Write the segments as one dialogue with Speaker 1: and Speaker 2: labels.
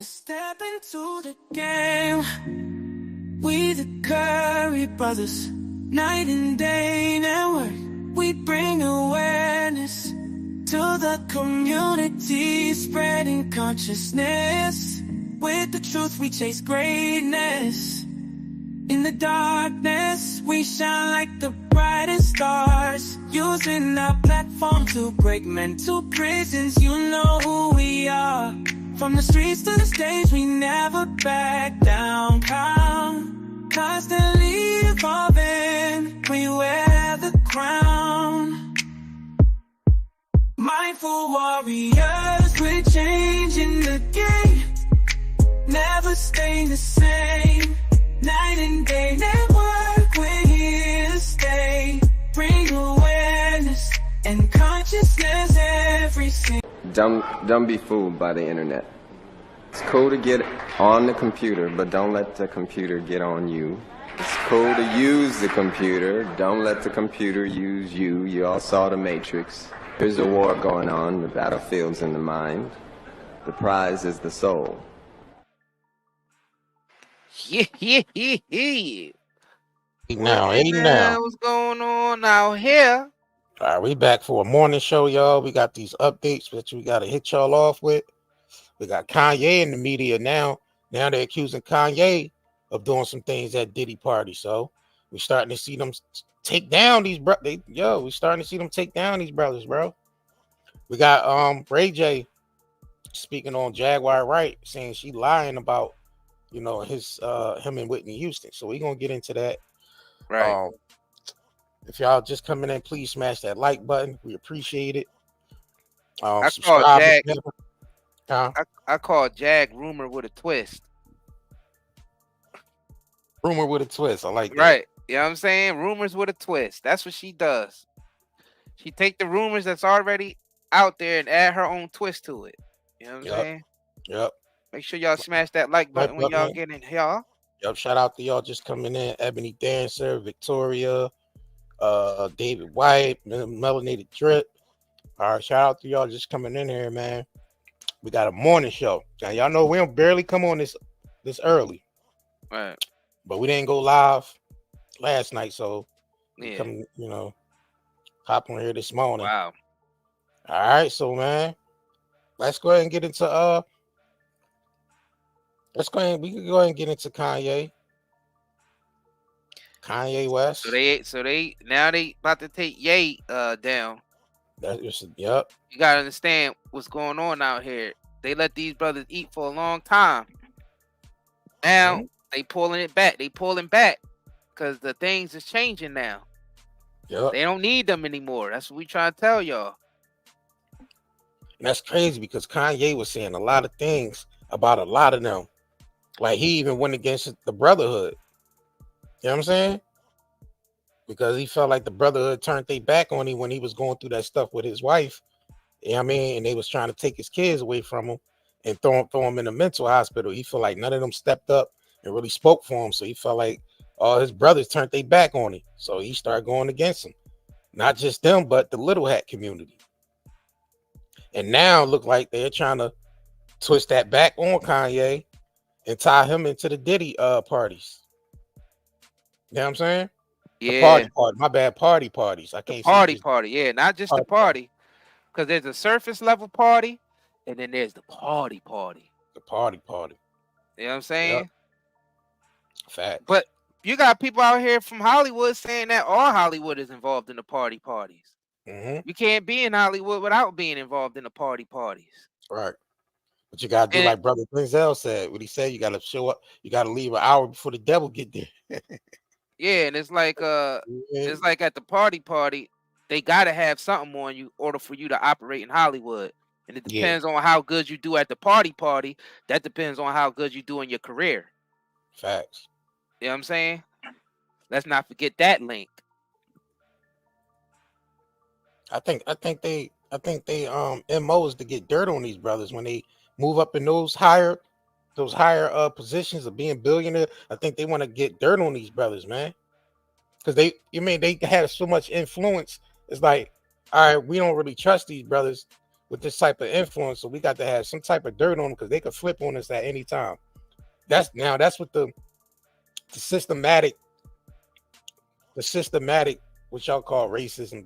Speaker 1: Step into the game. We the Curry brothers, night and day network. We bring awareness to the community, spreading consciousness. With the truth, we chase greatness. In the darkness, we shine like the brightest stars. Using our platform to break mental prisons. You know who we are. From the streets to the stage, we never back down. Proud, constantly evolving. We wear the crown. Mindful warriors, we're changing the game. Never staying the same. Night and day network, we're here to stay. Bring awareness and consciousness every single.
Speaker 2: Don't be fooled by the internet. It's cool to get on the computer, but don't let the computer get on you. It's cool to use the computer, don't let the computer use you. You all saw The Matrix. There's a war going on, the battlefield's in the mind. The prize is the soul.
Speaker 3: Now,
Speaker 4: what's going on out here?
Speaker 3: all right, we back for a morning show, y'all. We got these updates that we got to hit y'all off with. We got Kanye in the media now. Now they're accusing Kanye of doing some things at Diddy party. So we're starting to see them take down these we're starting to see them take down these brothers, bro. We got Ray J speaking on Jaguar Wright, saying she lying about his him and Whitney Houston. So we're gonna get into that.
Speaker 4: Right.
Speaker 3: If y'all just coming in, please smash that like button. We appreciate it.
Speaker 4: I call Jag rumor with a twist.
Speaker 3: Rumor with a twist. I like that.
Speaker 4: Right. You know what I'm saying? Rumors with a twist. That's what she does. She take the rumors that's already out there and add her own twist to it. You know what I'm saying?
Speaker 3: Yep.
Speaker 4: Make sure y'all smash that like button when y'all get in, y'all.
Speaker 3: Yep. Shout out to y'all just coming in. Ebony Dancer, Victoria, David White, Melanated Drip. All right, shout out to y'all just coming in here, man. We got a morning show. Now y'all know we don't barely come on this early.
Speaker 4: Right.
Speaker 3: But we didn't go live last night, so
Speaker 4: yeah,
Speaker 3: come, hop on here this morning.
Speaker 4: Wow.
Speaker 3: All right, so man, let's go ahead and get into we can go ahead and get into Kanye West.
Speaker 4: So they now about to take Ye down.
Speaker 3: Yep.
Speaker 4: You gotta understand what's going on out here. They let these brothers eat for a long time. Now they pulling it back. They pulling back because the things is changing now.
Speaker 3: Yep.
Speaker 4: They don't need them anymore. That's what we trying to tell y'all.
Speaker 3: And that's crazy because Kanye was saying a lot of things about a lot of them. Like he even went against the Brotherhood. You know what I'm saying? Because he felt like the Brotherhood turned their back on him when he was going through that stuff with his wife. You know what I mean? And they was trying to take his kids away from him and throw him in a mental hospital. He felt like none of them stepped up and really spoke for him. So he felt like all his brothers turned their back on him. So he started going against them. Not just them, but the Little Hat community. And now it look like they're trying to twist that back on Kanye and tie him into the Diddy parties. You know what I'm saying?
Speaker 4: Yeah.
Speaker 3: The party. My bad. Parties. I can't
Speaker 4: Party. Yeah, not just the party. Because there's a surface level party, and then there's the party.
Speaker 3: The party.
Speaker 4: You know what I'm saying?
Speaker 3: Yep. Fact.
Speaker 4: But you got people out here from Hollywood saying that all Hollywood is involved in the parties.
Speaker 3: Mm-hmm.
Speaker 4: You can't be in Hollywood without being involved in the parties.
Speaker 3: Right. But you gotta do like Brother Denzel said. What he said, you gotta show up. You gotta leave an hour before the devil get there.
Speaker 4: Yeah, and it's like it's like at the party, they gotta have something on you in order for you to operate in Hollywood. And it depends on how good you do at the party. That depends on how good you do in your career.
Speaker 3: Facts.
Speaker 4: You know what I'm saying? Let's not forget that link.
Speaker 3: I think they MO is to get dirt on these brothers when they move up in those higher positions of being billionaire. I think they want to get dirt on these brothers, man. Because they have so much influence. It's like, all right, we don't really trust these brothers. with this type of influence, so we got to have some type of dirt on them because they could flip on us at any time. That's what the systematic, what y'all call racism,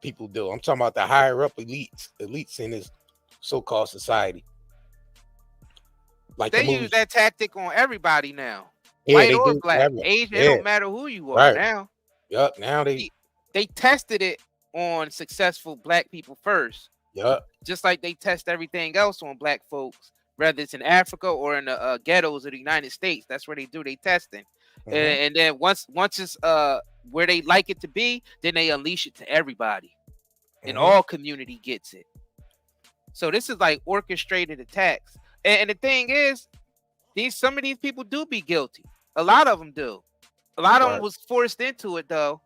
Speaker 3: people do. I'm talking about the higher up elites in this so-called society.
Speaker 4: Like they use that tactic on everybody now.
Speaker 3: Yeah,
Speaker 4: white or black, Asian, it don't matter who you are now.
Speaker 3: Yup, now
Speaker 4: they tested it on successful black people first.
Speaker 3: Yup.
Speaker 4: Just like they test everything else on black folks, whether it's in Africa or in the ghettos of the United States. That's where they do their testing. Mm-hmm. And then once it's where they like it to be, then they unleash it to everybody. And all community gets it. So this is like orchestrated attacks. And the thing is, some of these people do be guilty. A lot of them do. A lot of them was forced into it though.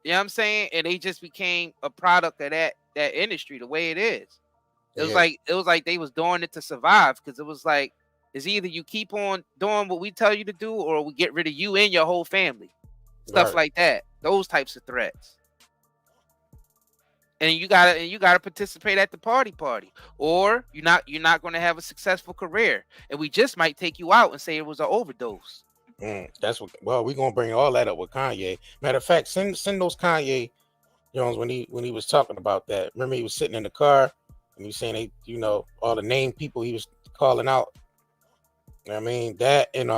Speaker 4: You know what I'm saying? And they just became a product of that industry the way it is. It was like they was doing it to survive, because it was like, it's either you keep on doing what we tell you to do, or we get rid of you and your whole family. Stuff like that. Those types of threats. And you gotta participate at the party, or you're not gonna have a successful career, and we just might take you out and say it was an overdose.
Speaker 3: That's what. Well, we're gonna bring all that up with Kanye. Matter of fact, send those Kanye Jones when he was talking about that. Remember, he was sitting in the car and he was saying all the named people he was calling out. You know what I mean, that and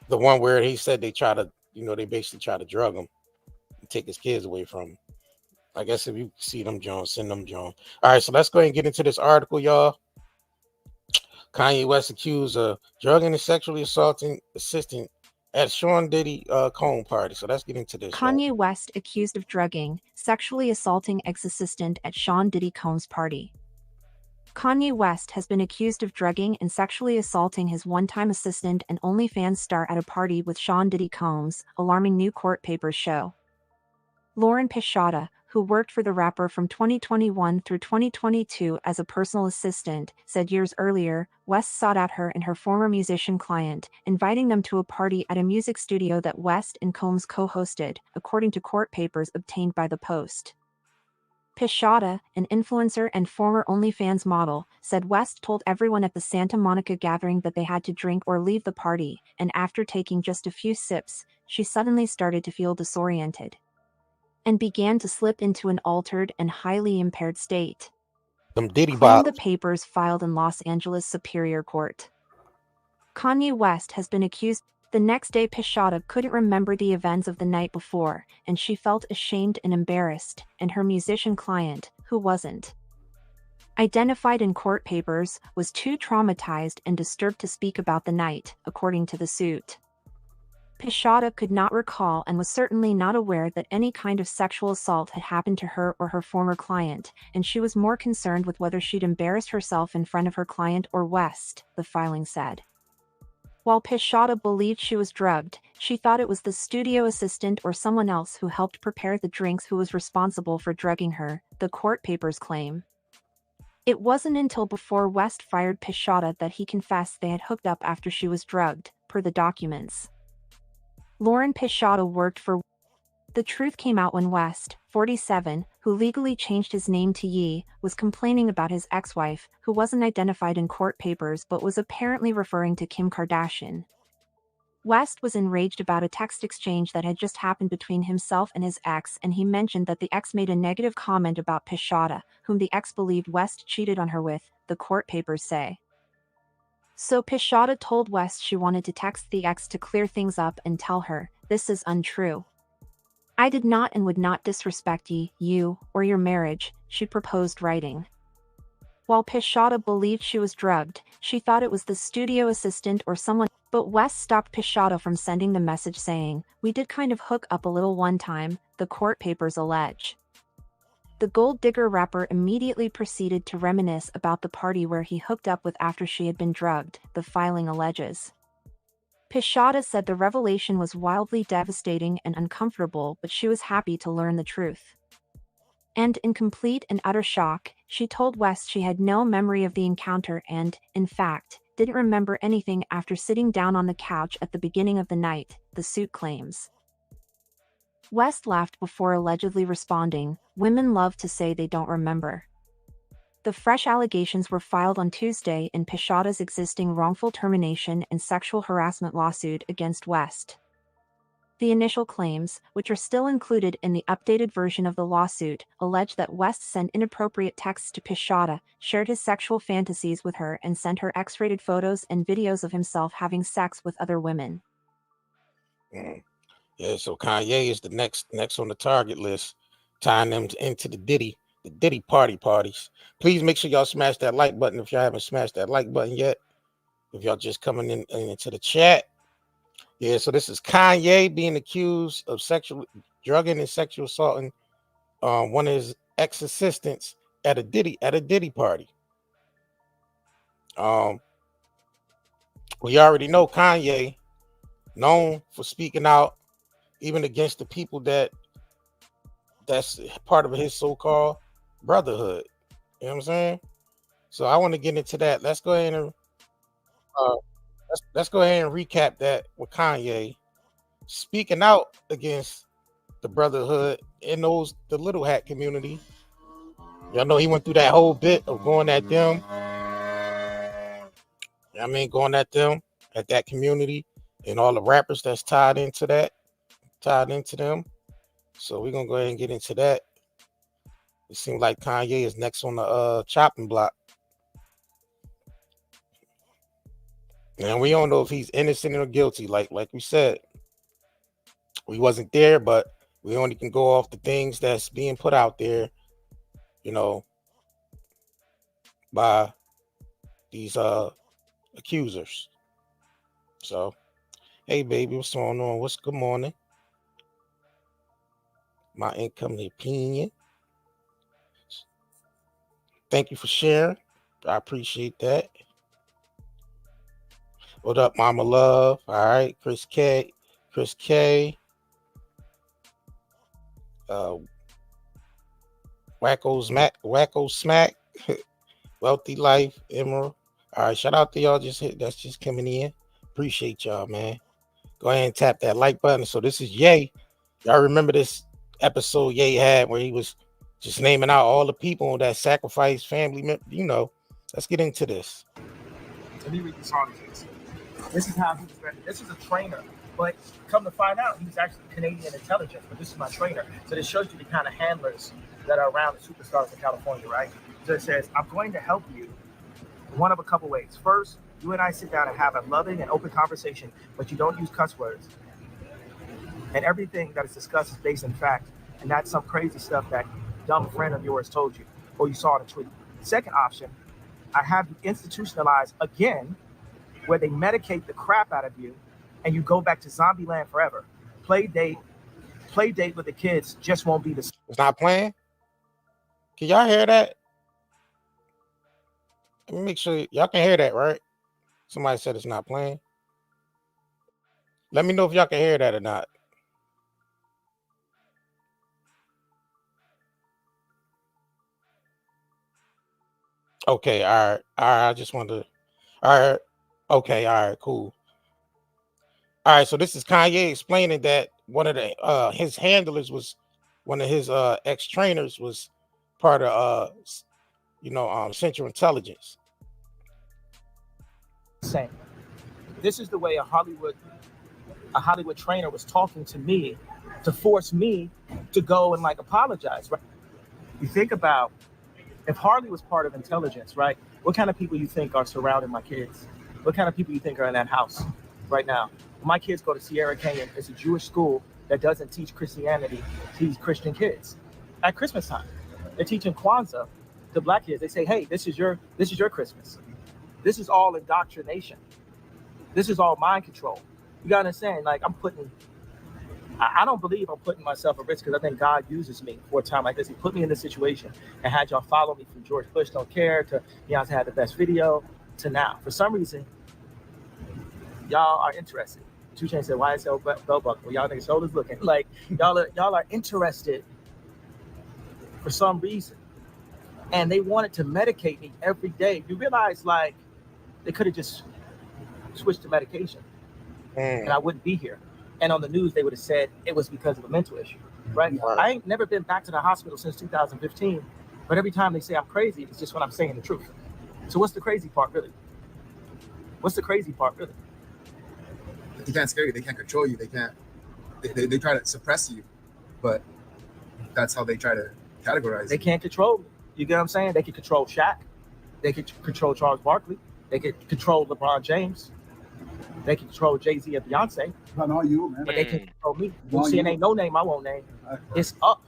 Speaker 3: the one where he said they basically try to drug him and take his kids away from him. I guess if you see them, Jones, send them, Jones. All right, so let's go ahead and get into this article, y'all. Kanye West accused of drugging and sexually assaulting assistant at Sean Diddy Cone party. So let's get into this.
Speaker 5: Kanye West accused of drugging, sexually assaulting ex-assistant at Sean Diddy Cone's party. Kanye West has been accused of drugging and sexually assaulting his one-time assistant and OnlyFans star at a party with Sean Diddy Combs, alarming new court papers show. Lauren Pichota, who worked for the rapper from 2021 through 2022 as a personal assistant, said years earlier, West sought out her and her former musician client, inviting them to a party at a music studio that West and Combs co-hosted, according to court papers obtained by the Post. Pichota, an influencer and former OnlyFans model, said West told everyone at the Santa Monica gathering that they had to drink or leave the party, and after taking just a few sips, she suddenly started to feel disoriented and began to slip into an altered and highly impaired state. The papers filed in Los Angeles Superior Court. Kanye West has been accused. The next day, Pichota couldn't remember the events of the night before, and she felt ashamed and embarrassed, and her musician client, who wasn't identified in court papers, was too traumatized and disturbed to speak about the night, according to the suit. Pichota could not recall and was certainly not aware that any kind of sexual assault had happened to her or her former client, and she was more concerned with whether she'd embarrassed herself in front of her client or West, the filing said. While Pichota believed she was drugged, she thought it was the studio assistant or someone else who helped prepare the drinks who was responsible for drugging her, the court papers claim. It wasn't until before West fired Pichota that he confessed they had hooked up after she was drugged, per the documents. Lauren Pichota worked for. The truth came out when West, 47, who legally changed his name to Ye, was complaining about his ex-wife, who wasn't identified in court papers but was apparently referring to Kim Kardashian. West was enraged about a text exchange that had just happened between himself and his ex, and he mentioned that the ex made a negative comment about Pichota, whom the ex believed West cheated on her with, the court papers say. So Pichota told West she wanted to text the ex to clear things up and tell her, "This is untrue. I did not and would not disrespect you, or your marriage," she proposed, writing. While Pichota believed she was drugged, she thought it was the studio assistant or someone, but West stopped Pichota from sending the message saying, "We did kind of hook up a little one time," the court papers allege. The Gold Digger rapper immediately proceeded to reminisce about the party where he hooked up with after she had been drugged, the filing alleges. Pichota said the revelation was wildly devastating and uncomfortable, but she was happy to learn the truth. And in complete and utter shock, she told West she had no memory of the encounter and, in fact, didn't remember anything after sitting down on the couch at the beginning of the night, the suit claims. West laughed before allegedly responding, "Women love to say they don't remember. The fresh allegations were filed on Tuesday in Pishada's existing wrongful termination and sexual harassment lawsuit against West. The initial claims, which are still included in the updated version of the lawsuit, allege that West sent inappropriate texts to Pishada, shared his sexual fantasies with her, and sent her X-rated photos and videos of himself having sex with other women.
Speaker 3: Yeah, so Kanye is the next on the target list, tying them into the Diddy parties. Please make sure y'all smash that like button if y'all haven't smashed that like button yet. If y'all just coming in into the chat. Yeah, so this is Kanye being accused of sexual drugging and sexual assaulting one of his ex-assistants at a Diddy party. We already know Kanye known for speaking out even against the people that's part of his so-called brotherhood. You know what I'm saying? So I want to get into that. Let's go ahead and let's go ahead and recap that with Kanye speaking out against the brotherhood in the little hat community. Y'all know he went through that whole bit of going at them. I mean, going at them, at that community, and all the rappers that's tied into them. So we're gonna go ahead and get into that. It seems like Kanye is next on the chopping block. And we don't know if he's innocent or guilty. Like we said, we wasn't there, but we only can go off the things that's being put out there, you know, by these accusers. So, hey baby, what's going on? Good morning? My incoming opinion. Thank you for sharing. I appreciate that. What up, Mama Love? All right, Chris K. Wacko Smack, Wealthy Life, Emerald. All right, shout out to y'all that's just coming in. Appreciate y'all, man. Go ahead and tap that like button. So this is Ye. Y'all remember this episode Ye had where he was just naming out all the people that sacrificed family. You know, let's get into this.
Speaker 6: Let me read this article. This is how he was ready. This is a trainer, but come to find out, he's actually Canadian intelligence, but this is my trainer. So this shows you the kind of handlers that are around the superstars in California, right? So it says, I'm going to help you one of a couple ways. First, you and I sit down and have a loving and open conversation, but you don't use cuss words. And everything that is discussed is based in fact, and not some crazy stuff that dumb friend of yours told you or you saw in a tweet. Second option, I have you institutionalized again, where they medicate the crap out of you and you go back to zombie land forever. Play date with the kids just won't be the same.
Speaker 3: It's not playing? Can y'all hear that? Let me make sure y'all can hear that, right? Somebody said it's not playing. Let me know if y'all can hear that or not. Okay, all right. I just wanted to. All right. Okay, all right, cool. All right, so this is Kanye explaining that one of the his handlers was one of his ex-trainers was part of Central Intelligence.
Speaker 6: Same. This is the way a Hollywood trainer was talking to me to force me to go and like apologize, right? You think about if Harley was part of intelligence, right? What kind of people you think are surrounding my kids? What kind of people you think are in that house right now? My kids go to Sierra Canyon. It's a Jewish school that doesn't teach Christianity, teach Christian kids. At Christmas time, they're teaching Kwanzaa to black kids. They say, hey, this is your Christmas. This is all indoctrination. This is all mind control. You gotta understand, like I don't believe I'm putting myself at risk because I think God uses me for a time like this. He put me in this situation and had y'all follow me from George Bush Don't Care to Beyonce Had the Best Video to now. For some reason, y'all are interested. 2 Chainz said, YSL belt buckle. Well, y'all niggas shoulders looking. Like y'all are interested for some reason. And they wanted to medicate me every day. You realize like they could have just switched to medication and I wouldn't be here. And on the news, they would have said it was because of a mental issue, right? I ain't never been back to the hospital since 2015 But every time they say I'm crazy, it's just when I'm saying the truth. So what's the crazy part, really? What's the crazy part, really?
Speaker 7: They can't scare you. They can't control you. They can't. They try to suppress you, but that's how they try to categorize.
Speaker 6: They can't control me. You get what I'm saying? They can control Shaq. They can control Charles Barkley. They can control LeBron James. They can control Jay-Z and Beyonce.
Speaker 7: But not you, man.
Speaker 6: But they can't control me. You see, ain't no name I won't name. It's up.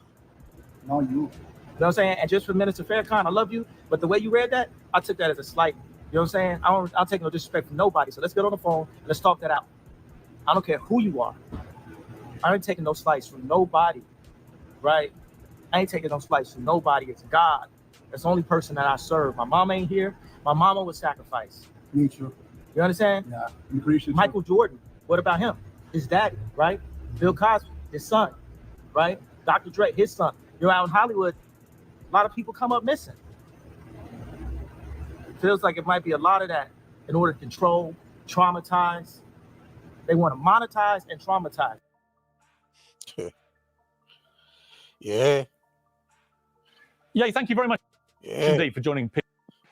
Speaker 7: Not you.
Speaker 6: You know what I'm saying? And just for Minister Farrakhan, I love you, but the way you read that, I took that as a slight. You know what I'm saying? I'll take no disrespect from nobody. So let's get on the phone and let's talk that out. I don't care who you are. I ain't taking no slice from nobody, right? I ain't taking no slice from nobody. It's God. That's the only person that I serve. My mama ain't here. My mama was sacrificed.
Speaker 7: Me too.
Speaker 6: You understand?
Speaker 7: Yeah, I'm pretty sure.
Speaker 6: Michael Jordan, what about him? His daddy, right? Bill Cosby, his son, right? Dr. Dre, his son. You're out in Hollywood, a lot of people come up missing. Feels like it might be a lot of that in order to control, traumatize. They want to monetize and traumatize.
Speaker 3: Yeah.
Speaker 8: Yeah, thank you very much indeed for joining.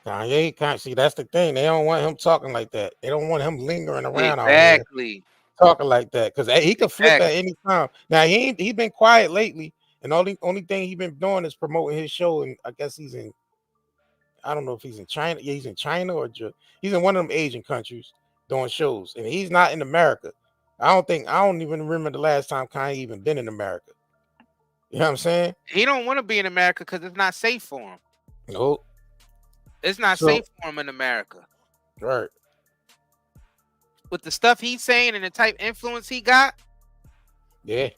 Speaker 3: Kanye can't see. That's the thing. They don't want him talking like that. They don't want him lingering around
Speaker 4: exactly
Speaker 3: out here talking like that, because he could flip at any time. Now he been quiet lately, and only thing he been doing is promoting his show. And I guess he's in, I don't know if he's in China. Yeah, he's in China or he's in one of them Asian countries doing shows, and he's not in America. I don't even remember the last time Kanye even been in America. You know what I'm saying?
Speaker 4: He don't want to be in America because it's not safe for him.
Speaker 3: Nope.
Speaker 4: It's not safe for him in America.
Speaker 3: Right.
Speaker 4: With the stuff he's saying and the type influence he got.
Speaker 3: Yeah.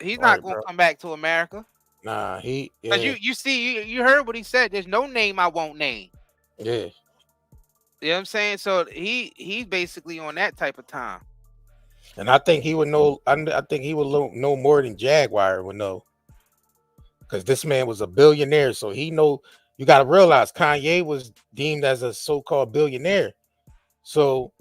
Speaker 4: He's not going to come back to America.
Speaker 3: Nah,
Speaker 4: you heard what he said. There's no name I won't name.
Speaker 3: Yeah.
Speaker 4: You know what I'm saying? So he's basically on that type of time.
Speaker 3: And I think he would know. I think he would know more than Jaguar would know, because this man was a billionaire. So he know. You got to realize Kanye was deemed as a so-called billionaire. So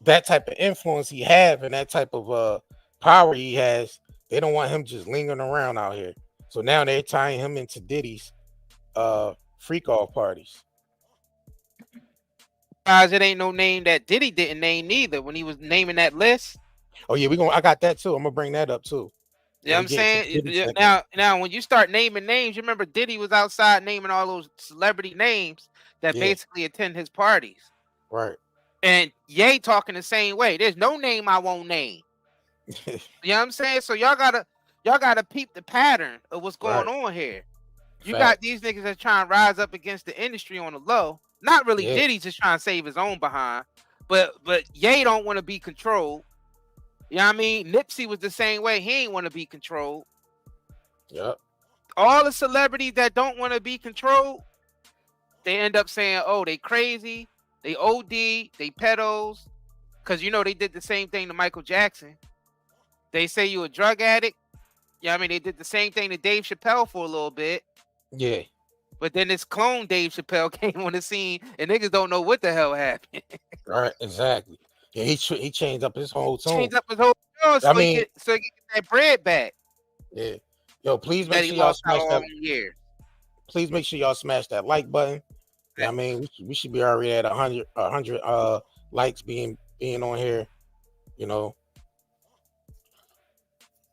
Speaker 3: that type of influence he have and that type of power he has, they don't want him just lingering around out here. So now they're tying him into Diddy's freak off parties.
Speaker 4: Guys, it ain't no name that Diddy didn't name neither when he was naming that list.
Speaker 3: Oh yeah, I got that too. I'm gonna bring that up too.
Speaker 4: You know what I'm saying? Now when you start naming names, you remember Diddy was outside naming all those celebrity names that basically attend his parties.
Speaker 3: Right.
Speaker 4: And Ye talking the same way. There's no name I won't name. You know what I'm saying? So y'all gotta peep the pattern of what's going on here. You got these niggas that trying to rise up against the industry on the low. Not really Diddy just trying to save his own behind, but Ye don't want to be controlled. You know what I mean? Nipsey was the same way. He ain't want to be controlled.
Speaker 3: Yep.
Speaker 4: All the celebrities that don't want to be controlled, they end up saying, oh, they crazy, they OD, they pedos. Because, they did the same thing to Michael Jackson. They say you a drug addict. You know what I mean? They did the same thing to Dave Chappelle for a little bit.
Speaker 3: Yeah.
Speaker 4: But then this clone Dave Chappelle came on the scene and niggas don't know what the hell happened.
Speaker 3: Right, exactly. Yeah, he changed up his whole tone.
Speaker 4: Changed up his whole tone so he get that bread back.
Speaker 3: Yeah. Yo, please make sure y'all smash that. Please make sure y'all smash that like button. Yeah. I mean, we should be already at 100 likes being on here. Y'all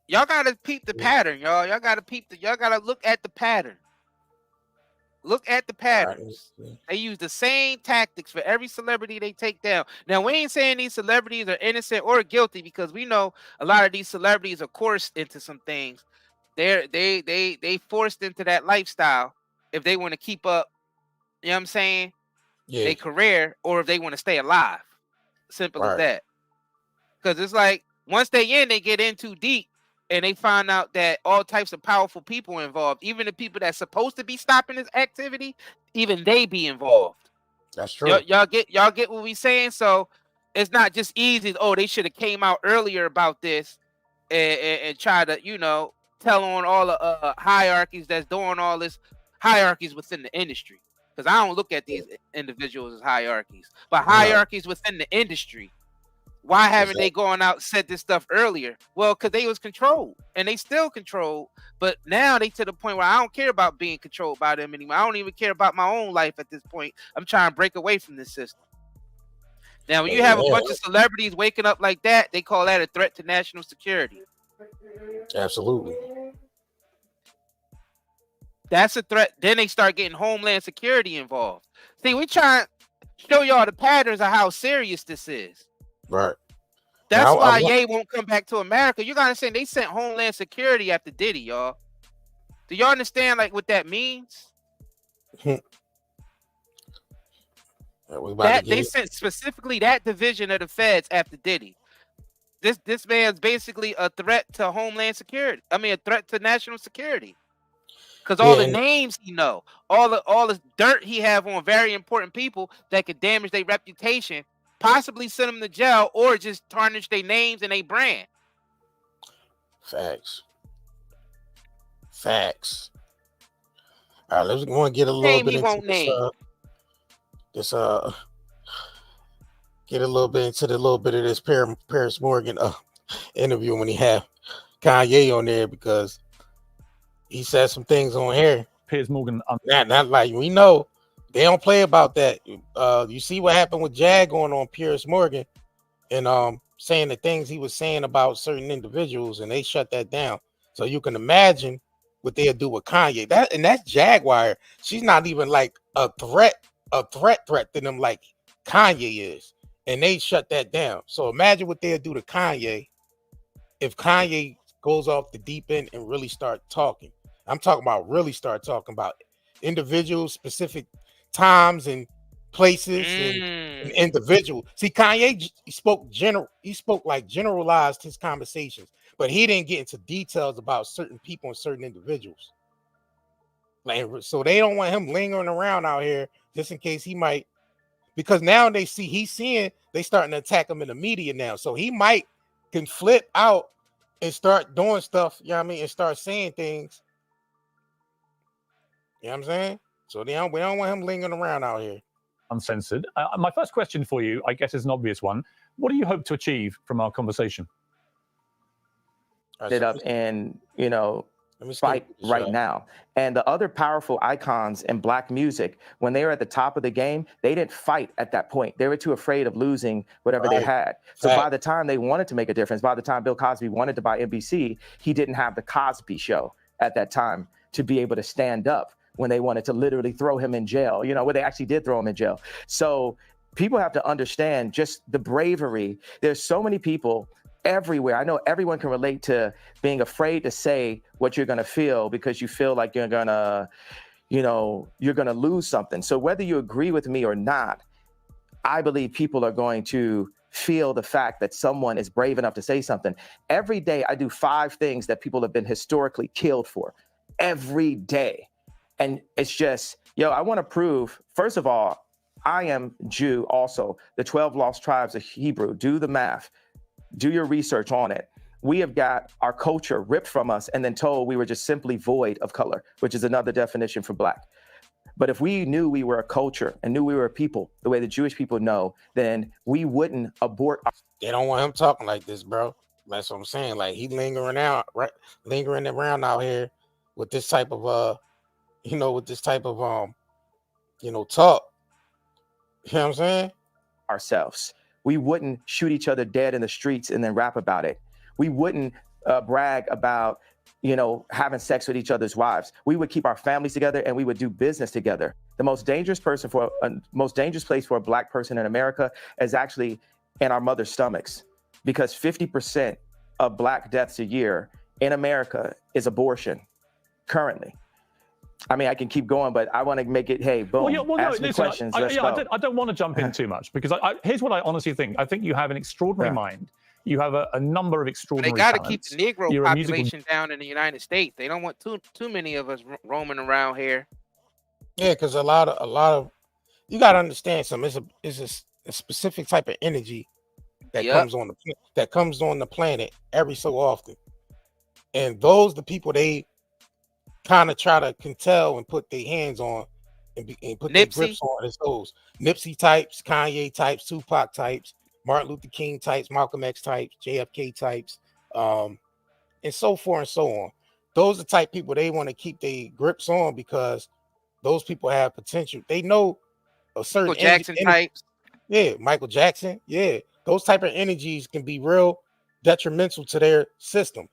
Speaker 4: gotta peep the pattern, y'all. Y'all gotta look at the pattern. Look at the patterns. Right. They use the same tactics for every celebrity they take down. Now, we ain't saying these celebrities are innocent or guilty, because we know a lot of these celebrities are coerced into some things. They forced into that lifestyle if they want to keep up, you know what I'm saying? Yeah. Their career, or if they want to stay alive. Simple as that. Because it's like once they get in too deep. And they find out that all types of powerful people are involved. Even the people that's supposed to be stopping this activity, even they be involved.
Speaker 3: That's true.
Speaker 4: Y'all get what we saying? So it's not just easy. Oh, they should have came out earlier about this and try to, tell on all the hierarchies that's doing all this hierarchies within the industry. Because I don't look at these individuals as hierarchies, but hierarchies within the industry. Why haven't they gone out and said this stuff earlier? Well, because they was controlled, and they still controlled. But now they to the point where I don't care about being controlled by them anymore. I don't even care about my own life at this point. I'm trying to break away from this system. Now, when you have a bunch of celebrities waking up like that, they call that a threat to national security.
Speaker 3: Absolutely.
Speaker 4: That's a threat. Then they start getting Homeland Security involved. See, we trying to show y'all the patterns of how serious this is.
Speaker 3: Right.
Speaker 4: That's why Ye won't come back to America. You gotta understand, they sent Homeland Security after Diddy, y'all. Do y'all understand like what that means? That they sent specifically that division of the feds after Diddy. This man's basically a threat to Homeland Security. I mean, a threat to national security. Because all the names he know, all the dirt he have on very important people that could damage their reputation, possibly send them to jail or just tarnish their names and their brand.
Speaker 3: Facts. All right, let's go and get a little bit into get a little bit into the little bit of this Paris Morgan interview when he had Kanye on there, because he said some things on here.
Speaker 8: Piers Morgan,
Speaker 3: not like we know they don't play about that. You see what happened with Jaguar on Piers Morgan, and saying the things he was saying about certain individuals, and they shut that down. So you can imagine what they'll do with Kanye. That's Jaguar. She's not even like a threat to them like Kanye is, and they shut that down. So imagine what they'll do to Kanye if Kanye goes off the deep end and really start talking. I'm talking about really start talking about individuals, specific times and places and individual. See, Kanye generalized his conversations, but he didn't get into details about certain people and certain individuals. Like, so they don't want him lingering around out here just in case he might, because now they starting to attack him in the media now. So he can flip out and start doing stuff, you know what I mean, and start saying things. You know what I'm saying? So we don't want him lingering around out here.
Speaker 8: Uncensored. My first question for you, I guess, is an obvious one. What do you hope to achieve from our conversation?
Speaker 6: It up and, fight right now. And the other powerful icons in Black music, when they were at the top of the game, they didn't fight at that point. They were too afraid of losing whatever they had. So by the time they wanted to make a difference, by the time Bill Cosby wanted to buy NBC, he didn't have the Cosby Show at that time to be able to stand up when they wanted to literally throw him in jail, where they actually did throw him in jail. So people have to understand just the bravery. There's so many people everywhere. I know everyone can relate to being afraid to say what you're going to feel because you feel like you're going to lose something. So whether you agree with me or not, I believe people are going to feel the fact that someone is brave enough to say something. Every day I do 5 things that people have been historically killed for. Every day. And it's just, I want to prove, first of all, I am Jew also. The 12 lost tribes of Hebrew. Do the math. Do your research on it. We have got our culture ripped from us and then told we were just simply void of color, which is another definition for Black. But if we knew we were a culture and knew we were a people, the way the Jewish people know, then we wouldn't abort.
Speaker 3: They don't want him talking like this, bro. That's what I'm saying. Like, he lingering around out here with this type of talk. You know what I'm saying?
Speaker 6: Ourselves. We wouldn't shoot each other dead in the streets and then rap about it. We wouldn't brag about, having sex with each other's wives. We would keep our families together and we would do business together. The most dangerous place for a Black person in America is actually in our mother's stomachs, because 50% of Black deaths a year in America is abortion currently. I mean, I can keep going, but I want to make it, hey, boom, ask me questions, let's go.
Speaker 8: I don't want to jump in too much, because here's what I honestly think. I think you have an extraordinary mind. You have a number of extraordinary
Speaker 4: talents. They
Speaker 8: got
Speaker 4: to keep the Negro population down in the United States. They don't want too many of us roaming around here.
Speaker 3: Yeah, because a lot of you got to understand something. It's a specific type of energy that comes on the planet every so often, and the people they kind of try to control and put their hands on and put their grips on is those Nipsey types, Kanye types, Tupac types, Martin Luther King types, Malcolm X types, JFK types, and so forth and so on. Those are the type of people they want to keep their grips on because those people have potential. They know a certain
Speaker 4: Michael Jackson types.
Speaker 3: Yeah, Michael Jackson. Yeah, those type of energies can be real detrimental to their system.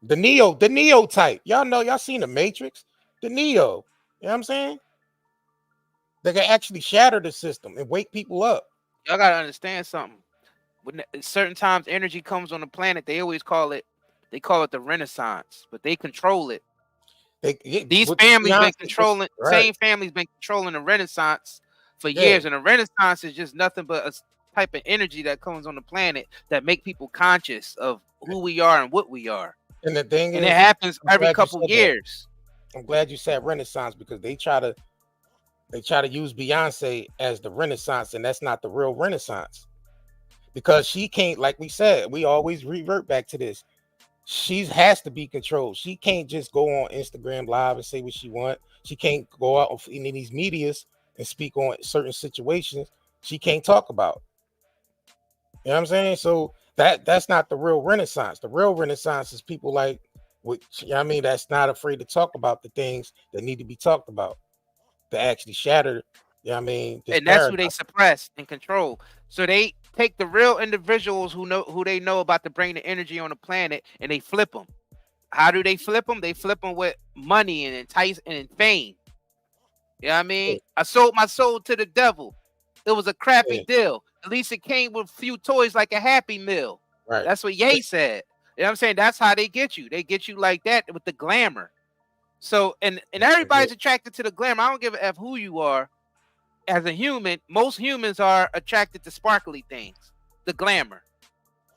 Speaker 3: The Neo type. Y'all know, y'all seen the Matrix? The Neo. You know what I'm saying? They can actually shatter the system and wake people up.
Speaker 4: Y'all gotta understand something. When certain times energy comes on the planet, they call it the Renaissance, but they control it. These families been controlling, same families been controlling the Renaissance for years, and the Renaissance is just nothing but a type of energy that comes on the planet that make people conscious of who we are and what we are.
Speaker 3: And the thing
Speaker 4: is, it happens every couple years.
Speaker 3: I'm glad you said Renaissance because they try to use Beyonce as the Renaissance, and that's not the real Renaissance. Because she can't, like we said, we always revert back to this. She has to be controlled. She can't just go on Instagram Live and say what she wants. She can't go out in these medias and speak on certain situations she can't talk about. You know what I'm saying? So that's not the real Renaissance. The real Renaissance is people like, which, you know what I mean, that's not afraid to talk about the things that need to be talked about, to actually shatter, you know what I mean?
Speaker 4: And that's who they suppress and control. So they take the real individuals who they know about to bring the energy on the planet, and they flip them. How do they flip them? They flip them with money and and fame. You know what I mean? I sold my soul to the devil. It was a crappy deal. At least it came with a few toys like a Happy Meal.
Speaker 3: Right.
Speaker 4: That's what Ye said. You know what I'm saying? That's how they get you. They get you like that with the glamour. So, and everybody's attracted to the glamour. I don't give a F who you are. As a human, most humans are attracted to sparkly things, the glamour.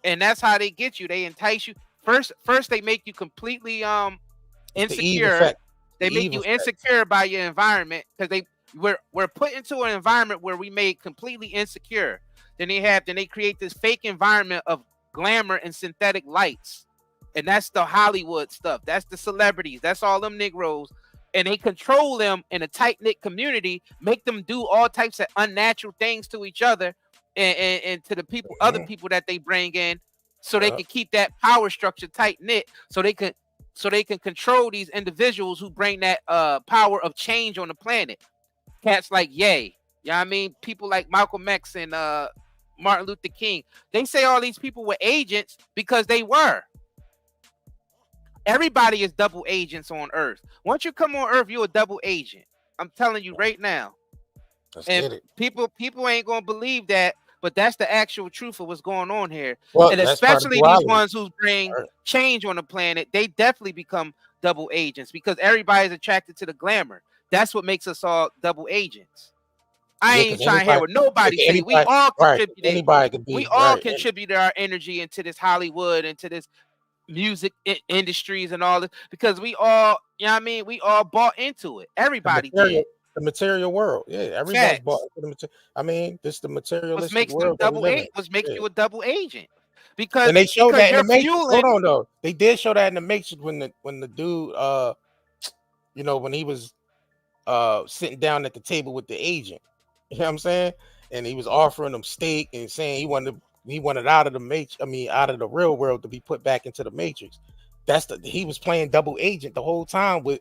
Speaker 4: And that's how they get you. They entice you. First they make you completely insecure. They make you insecure by your environment because we're put into an environment where we made completely insecure. Then they create this fake environment of glamour and synthetic lights. And that's the Hollywood stuff. That's the celebrities. That's all them Negroes. And they control them in a tight-knit community, make them do all types of unnatural things to each other and to the people, other people that they bring in, so they can keep that power structure tight-knit, so they can control these individuals who bring that power of change on the planet. Cats like Ye, you know what I mean? People like Malcolm X and Martin Luther King. They say all these people were agents because they were. Everybody is double agents on Earth. Once you come on Earth, you're a double agent. I'm telling you right now. And people ain't gonna believe that, but that's the actual truth of what's going on here. Well, and especially these ones who bring change on the planet, they definitely become double agents because everybody's attracted to the glamour. That's what makes us all double agents. I ain't trying to hear what nobody say. We all contribute.
Speaker 3: Anybody can be.
Speaker 4: We all contribute our energy into this Hollywood, into this music industries and all this, because we all, you know what I mean, we all bought into it. Everybody did.
Speaker 3: The material world, everybody's bought into the material. I mean, this the materialistic world.
Speaker 4: What makes you a double agent? Because
Speaker 3: and they showed that in the Matrix. Hold on, though, they did show that in the Matrix when the dude, you know, when he was sitting down at the table with the agent. You know what I'm saying? And he was offering him steak and saying he wanted out of the Matrix. I mean, out of the real world to be put back into the Matrix. He was playing double agent the whole time with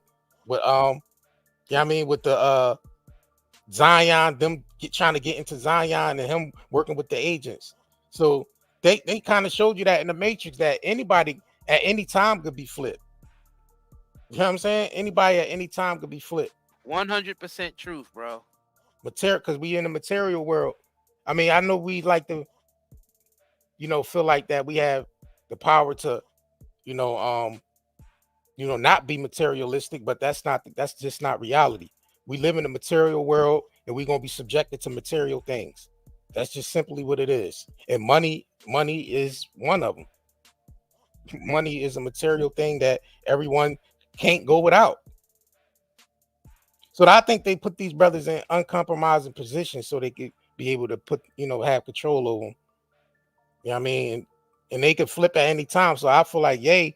Speaker 3: you know what I mean, with the Zion, them trying to get into Zion and him working with the agents. So they kind of showed you that in the Matrix that anybody at any time could be flipped. You know what I'm saying? Anybody at any time could be flipped.
Speaker 4: 100% truth, bro.
Speaker 3: Material, because we in the material world. I mean, I know we like to, you know, feel like that we have the power to, you know, not be materialistic, but that's just not reality. We live in a material world and we're gonna be subjected to material things. That's just simply what it is. And money is one of them. Money is a material thing that everyone can't go without. So I think they put these brothers in uncompromising positions so they could be able to have control over them. You know what I mean? And they could flip at any time. So I feel like Ye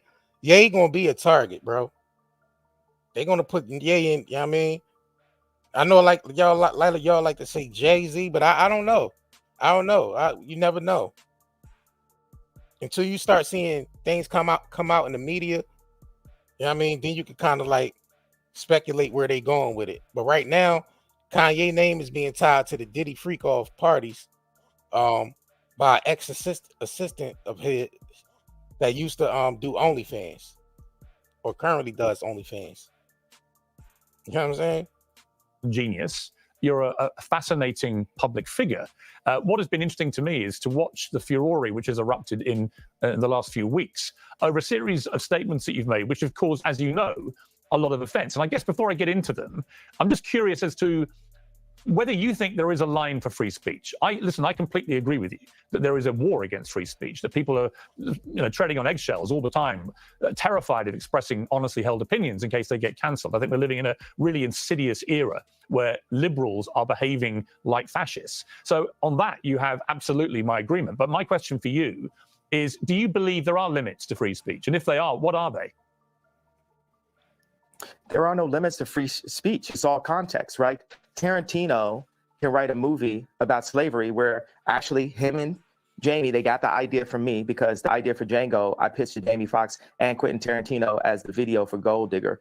Speaker 3: gonna be a target, bro. They're gonna put Ye in, you know what I mean? I know like y'all like to say Jay-Z, but I don't know. I don't know. You never know until you start seeing things come out in the media. You know what I mean? Then you can kind of like speculate where they going with it. But right now, Kanye name is being tied to the Diddy freak off parties by ex-assistant of his that used to do OnlyFans or currently does OnlyFans. You know what I'm saying?
Speaker 8: Genius. You're a fascinating public figure. What has been interesting to me is to watch the furore which has erupted in the last few weeks over a series of statements that you've made, which have caused, as you know, a lot of offense. And I guess before I get into them, I'm just curious as to whether you think there is a line for free speech. I completely agree with you that there is a war against free speech, that people are treading on eggshells all the time, terrified of expressing honestly held opinions in case they get cancelled. I think we're living in a really insidious era where liberals are behaving like fascists. So on that, you have absolutely my agreement. But my question for you is, do you believe there are limits to free speech? And if they are, what are they?
Speaker 6: There are no limits to free speech. It's all context, right? Tarantino can write a movie about slavery where actually him and Jamie, they got the idea from me because the idea for Django, I pitched to Jamie Foxx and Quentin Tarantino as the video for Gold Digger.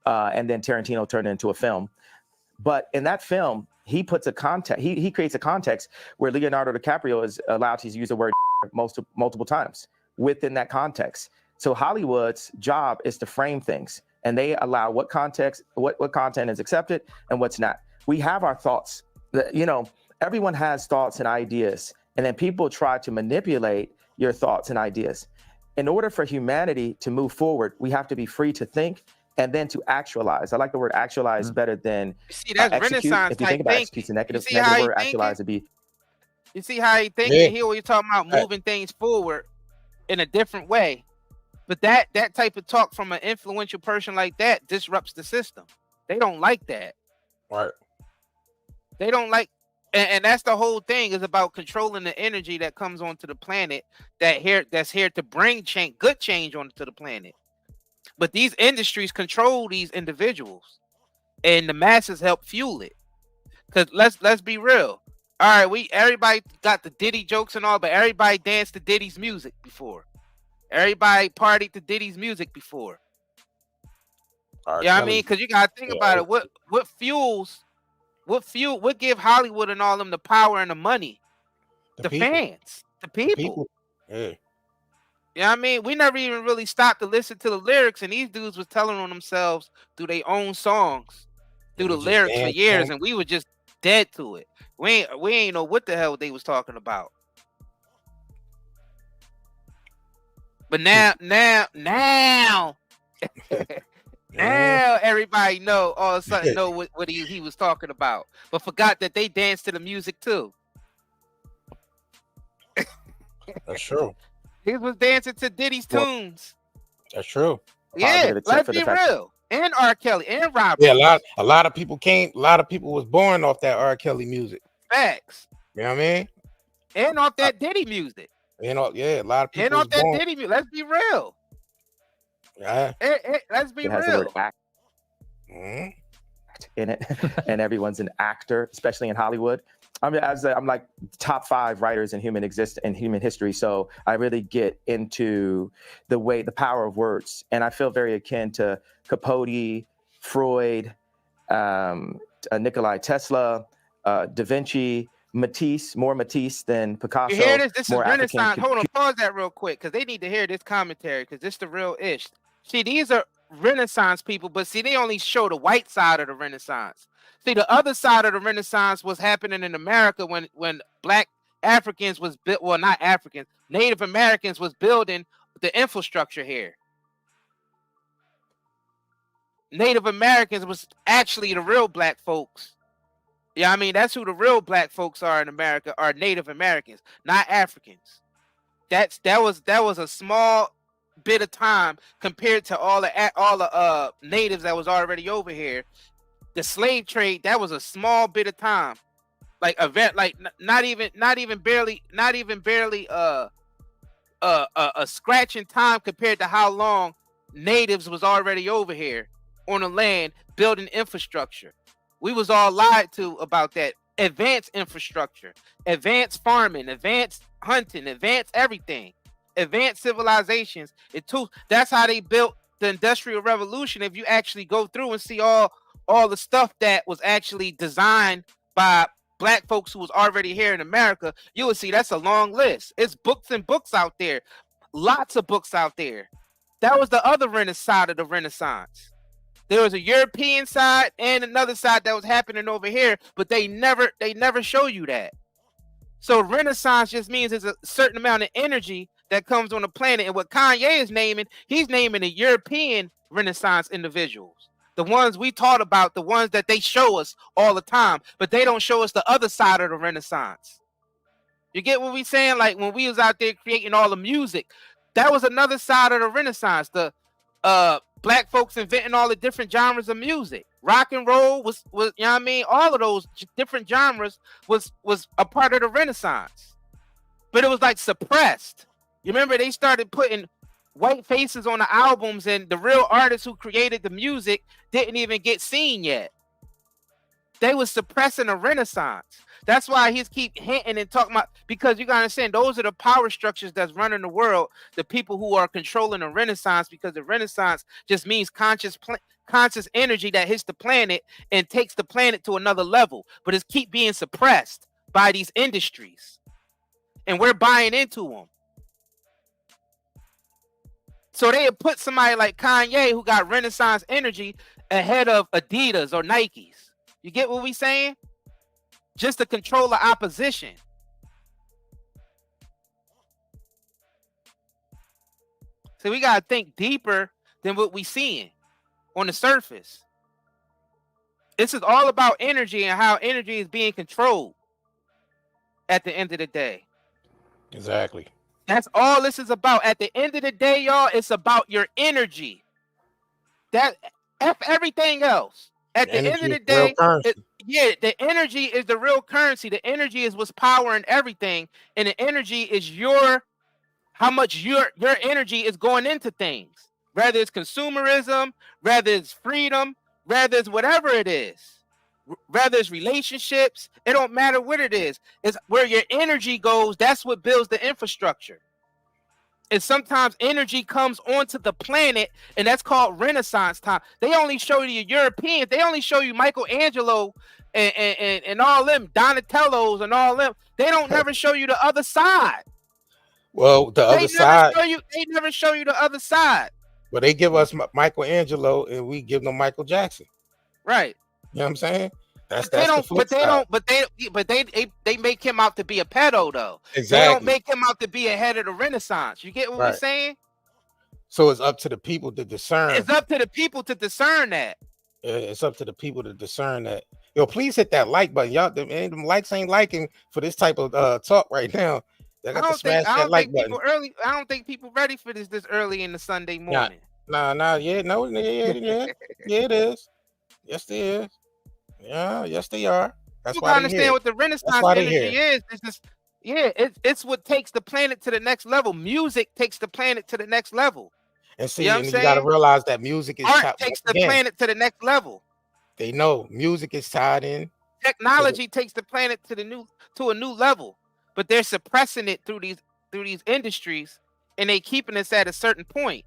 Speaker 6: And then Tarantino turned it into a film. But in that film, he puts a context, he creates a context where Leonardo DiCaprio is allowed to use the word multiple times within that context. So Hollywood's job is to frame things, and they allow what context, what content is accepted and what's not. We have our thoughts. Everyone has thoughts and ideas, and then people try to manipulate your thoughts and ideas. In order for humanity to move forward, we have to be free to think and then to actualize. I like the word actualize better than
Speaker 4: see, that's
Speaker 6: execute.
Speaker 4: Renaissance
Speaker 6: If you think
Speaker 4: type
Speaker 6: about
Speaker 4: thinking.
Speaker 6: execute, the negative
Speaker 4: how
Speaker 6: word actualize would be.
Speaker 4: You see how he thinking?
Speaker 3: Yeah.
Speaker 4: He always talking about moving things forward in a different way. But that type of talk from an influential person like that disrupts the system. They don't like that.
Speaker 3: Right.
Speaker 4: They don't like, and that's the whole thing, is about controlling the energy that comes onto the planet that's here to bring good change onto the planet. But these industries control these individuals, and the masses help fuel it. Because let's be real. All right, everybody got the Diddy jokes and all, but everybody danced to Diddy's music before. Everybody partied to Diddy's music before. Yeah, I mean, because you gotta think about it. What give Hollywood and all them the power and the money? The fans, the people.
Speaker 3: Yeah.
Speaker 4: Yeah, I mean, we never even really stopped to listen to the lyrics, and these dudes was telling on themselves through their own songs, through the lyrics for years, and we were just dead to it. We ain't know what the hell they was talking about. But now everybody know, all of a sudden know what he was talking about, but forgot that they danced to the music too.
Speaker 3: That's true.
Speaker 4: He was dancing to Diddy's tunes.
Speaker 3: That's true.
Speaker 4: Yeah, let's be real. And R. Kelly and Robert.
Speaker 3: Yeah, a lot of people was born off that R. Kelly music.
Speaker 4: Facts.
Speaker 3: You know what I mean?
Speaker 4: And off that Diddy music.
Speaker 3: A lot of people.
Speaker 4: And off that Diddy music. Let's be real.
Speaker 3: Yeah.
Speaker 4: Let's be
Speaker 6: it has
Speaker 4: real.
Speaker 6: The word act in it, and everyone's an actor, especially in Hollywood. I'm like top 5 writers in human history, so I really get into the power of words, and I feel very akin to Capote, Freud, Nikola Tesla, Da Vinci, Matisse, more Matisse than Picasso.
Speaker 4: You hear this? This is Renaissance. Hold on, pause that real quick, because they need to hear this commentary, because this is the real ish. See, these are Renaissance people, but see, they only show the white side of the Renaissance. See, the other side of the Renaissance was happening in America when Black Africans was built. Well, not Africans, Native Americans was building the infrastructure here. Native Americans was actually the real black folks. Yeah, I mean, that's who the real black folks are in America, are Native Americans, not Africans. That was a small bit of time compared to all the natives that was already over here. The slave trade, that was a small bit of time, like not even barely a scratch in time compared to how long natives was already over here on the land building infrastructure. We was all lied to about that advanced infrastructure, advanced farming, advanced hunting, advanced everything, advanced civilizations. That's how they built the Industrial Revolution. If you actually go through and see all the stuff that was actually designed by Black folks who was already here in America, you will see that's a long list. It's books and books out there, lots of books out there. That was the other side of the Renaissance. There was a European side and another side that was happening over here, but they never show you that. So Renaissance just means there's a certain amount of energy that comes on the planet. And what Kanye is naming, he's naming the European Renaissance individuals. The ones we taught about, the ones that they show us all the time, but they don't show us the other side of the Renaissance. You get what we saying? Like when we was out there creating all the music, that was another side of the Renaissance. The Black folks inventing all the different genres of music. Rock and roll was you know what I mean? All of those different genres was a part of the Renaissance. But it was like suppressed. You remember they started putting white faces on the albums, and the real artists who created the music didn't even get seen yet. They was suppressing the Renaissance. That's why he's keep hinting and talking about, because you gotta understand, those are the power structures that's running the world, the people who are controlling the Renaissance, because the Renaissance just means conscious energy that hits the planet and takes the planet to another level, but it's keep being suppressed by these industries, and we're buying into them. So they had put somebody like Kanye, who got Renaissance energy, ahead of Adidas or Nikes. You get what we saying? Just to control the opposition. So we gotta think deeper than what we seeing on the surface. This is all about energy and how energy is being controlled at the end of the day.
Speaker 3: Exactly.
Speaker 4: That's all this is about. At the end of the day, y'all, it's about your energy. That F everything else. At the end of the day, the energy is the real currency. The energy is what's powering everything. And the energy is how much your energy is going into things. Whether it's consumerism, whether it's freedom, whether it's whatever it is. Whether it's relationships, it don't matter what it is. It's where your energy goes, that's what builds the infrastructure. And sometimes energy comes onto the planet, and that's called Renaissance time. They only show you Europeans, they only show you Michelangelo and all them, Donatellos and all them. They don't never show you the other side.
Speaker 3: Well, the other side.
Speaker 4: They never show you the other side.
Speaker 3: But they give us Michelangelo and we give them Michael Jackson.
Speaker 4: Right.
Speaker 3: You know what I'm saying?
Speaker 4: But they make him out to be a pedo though.
Speaker 3: Exactly.
Speaker 4: They don't make him out to be ahead of the Renaissance. You get what we're saying?
Speaker 3: So it's up to the people to discern.
Speaker 4: It's up to the people to discern that.
Speaker 3: It's up to the people to discern that. Yo, please hit that like button. Y'all, them likes ain't liking for this type of talk right now. They got to smash that like button.
Speaker 4: I don't think people ready for this early in the Sunday morning.
Speaker 3: Yeah, it is. Yes, they is. Yeah, yes, they are. That's
Speaker 4: you
Speaker 3: why
Speaker 4: gotta understand what the Renaissance energy is. It's just, it's what takes the planet to the next level. Music takes the planet to the next level.
Speaker 3: And see, you gotta realize that music is
Speaker 4: art takes the planet to the next level.
Speaker 3: They know music is tied in.
Speaker 4: Technology takes the planet to a new level, but they're suppressing it through these industries, and they keeping us at a certain point.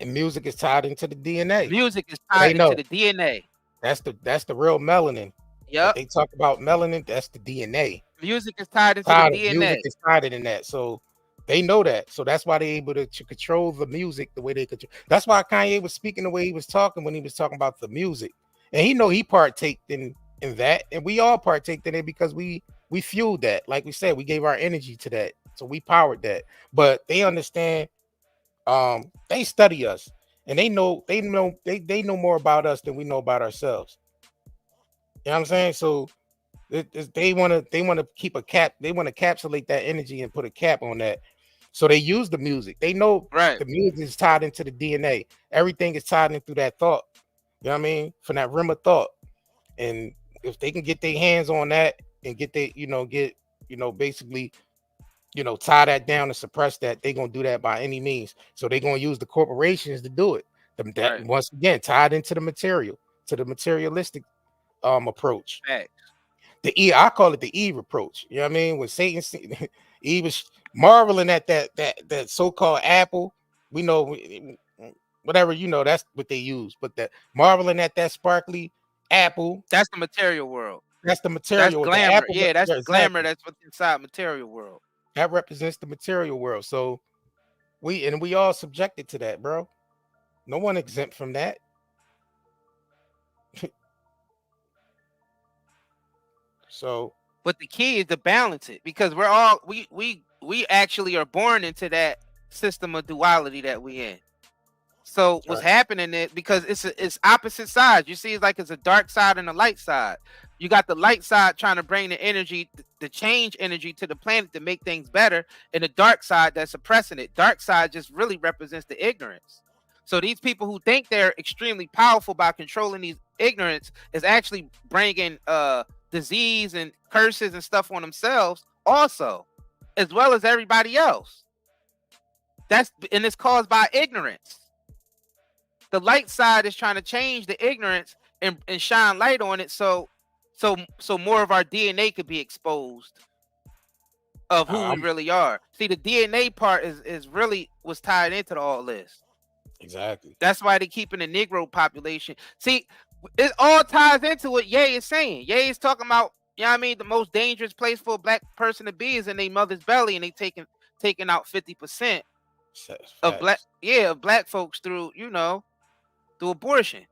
Speaker 3: And music is tied into the DNA.
Speaker 4: Music is tied into the DNA.
Speaker 3: That's the real melanin.
Speaker 4: Yep.
Speaker 3: They talk about melanin. That's the DNA.
Speaker 4: Music is tied into the DNA.
Speaker 3: Music is tied in that. So they know that. So that's why they're able to control the music the way they control. That's why Kanye was speaking the way he was talking when he was talking about the music. And he partaked in that. And we all partaked in it because we fueled that. Like we said, we gave our energy to that. So we powered that. But they understand. They study us. And they know more about us than we know about ourselves. You know what I'm saying? So they want to keep a cap. They want to encapsulate that energy and put a cap on that. So they use the music. They know the music is tied into the DNA. Everything is tied in through that thought. You know what I mean? From that rim of thought. And if they can get their hands on that and basically tie that down and suppress that, they're going to do that by any means. So they're going to use the corporations to do it. That once again, tied into the material, to the materialistic approach. I call it the Eve approach. You know what I mean? When Satan, Eve was marveling at that so-called apple. We know whatever, you know, that's what they use. But that marveling at that sparkly apple.
Speaker 4: That's the material world.
Speaker 3: That's the material.
Speaker 4: That's glamour.
Speaker 3: The
Speaker 4: Yeah, that's the glamour. That's what's inside material world.
Speaker 3: That represents the material world. So we all subjected to that, bro. No one exempt from that. So,
Speaker 4: but the key is to balance it, because we're all we actually are born into that system of duality that we in. So what's happening is, because it's opposite sides. You see, it's like it's a dark side and a light side. You got the light side trying to bring the energy, the change energy to the planet to make things better, and the dark side that's suppressing it. Dark side just really represents the ignorance. So these people who think they're extremely powerful by controlling these ignorance is actually bringing disease and curses and stuff on themselves also, as well as everybody else. And it's caused by ignorance. The light side is trying to change the ignorance and shine light on it, so more of our DNA could be exposed of who we really are. See, the DNA part is really what's tied into all this.
Speaker 3: Exactly.
Speaker 4: That's why they're keeping the Negro population. See, it all ties into what Ye is saying. Ye is talking about, you know what I mean, the most dangerous place for a black person to be is in their mother's belly, and they taking out 50% of black folks through, you know, through abortion.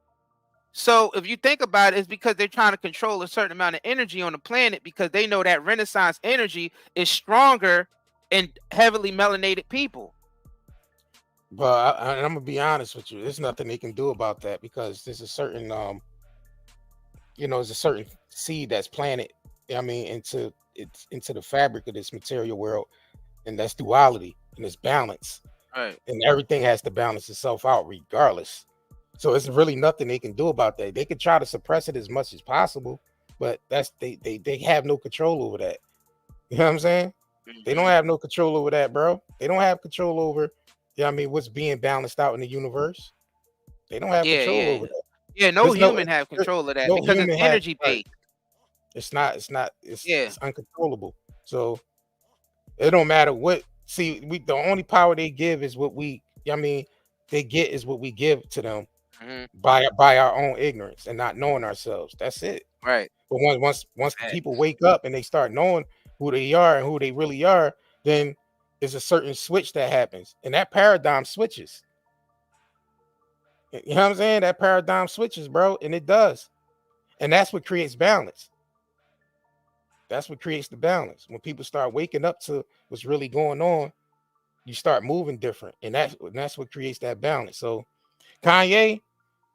Speaker 4: So if you think about it, it's because they're trying to control a certain amount of energy on the planet, because they know that Renaissance energy is stronger in heavily melanated people.
Speaker 3: But I'm gonna be honest with you, there's nothing they can do about that, because there's a certain there's a certain seed that's planted, I mean, into the fabric of this material world, and that's duality and it's balance.
Speaker 4: Right.
Speaker 3: And everything has to balance itself out regardless. So it's really nothing they can do about that. They can try to suppress it as much as possible, but that's they have no control over that. You know what I'm saying? They don't have no control over that, bro. They don't have control over, I mean, what's being balanced out in the universe. They don't have control over that.
Speaker 4: Yeah, no human have control of that, because it's energy based.
Speaker 3: It's uncontrollable. So it don't matter what. See, the only power they give is what they get is what we give to them by our own ignorance and not knowing ourselves. That's it.
Speaker 4: Right.
Speaker 3: But once people wake up and they start knowing who they are and who they really are, then there's a certain switch that happens, and that paradigm switches. You know what I'm saying? That paradigm switches, bro, and it does. And that's what creates balance. That's what creates the balance. When people start waking up to what's really going on, you start moving different, and that's what creates that balance. So Kanye,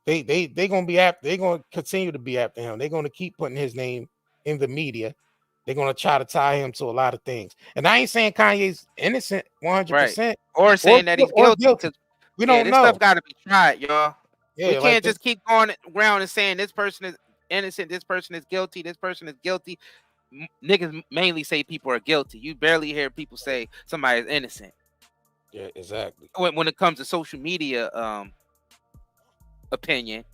Speaker 3: they gonna be after, they're gonna continue to be after him. They're gonna keep putting his name in the media. They're gonna try to tie him to a lot of things. And I ain't saying Kanye's innocent 100%,
Speaker 4: or saying that he's guilty, because
Speaker 3: we don't know.
Speaker 4: This stuff got to be tried, y'all.
Speaker 3: Yeah,
Speaker 4: we can't just keep going around and saying this person is innocent, this person is guilty, this person is guilty. Niggas mainly say people are guilty. You barely hear people say somebody is innocent.
Speaker 3: Yeah, exactly.
Speaker 4: When it comes to social media opinion,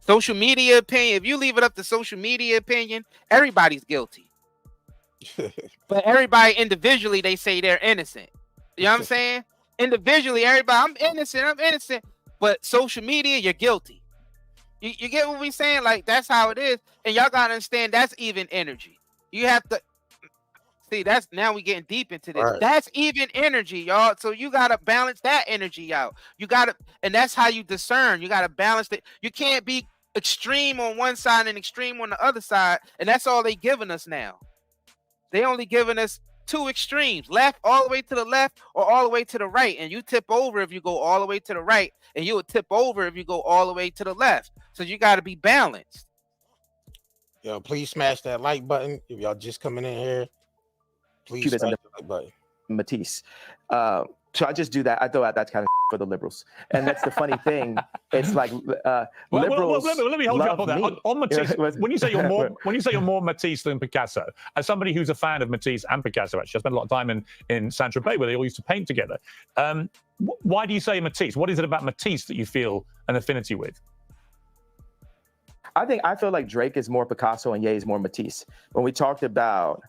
Speaker 4: if you leave it up to social media opinion, everybody's guilty. But everybody individually, they say they're innocent. You know what I'm saying? Individually, everybody, I'm innocent. But social media, you're guilty. You get what we saying? Like, that's how it is. And y'all gotta understand, that's even energy. You have to see, that's now we getting deep into this. Right. That's even energy, y'all. So you gotta balance that energy out. You gotta, and that's how you discern. You gotta balance it. You can't be extreme on one side and extreme on the other side. And that's all they giving us now. They only giving us two extremes, left, all the way to the left, or all the way to the right. And you tip over if you go all the way to the right, and you would tip over if you go all the way to the left. So you got to be balanced.
Speaker 3: Yo, please smash that like button. If y'all just coming in here, please smash the like button.
Speaker 6: Matisse. So I just do that. I throw out that kind of for the liberals, and that's the funny thing. It's like liberals.
Speaker 8: Let me hold you up on that. On Matisse, when you say you're more Matisse than Picasso, as somebody who's a fan of Matisse and Picasso, actually, I spent a lot of time in Saint-Tropez where they all used to paint together. Why do you say Matisse? What is it about Matisse that you feel an affinity with?
Speaker 6: I feel like Drake is more Picasso and Ye is more Matisse. When we talked about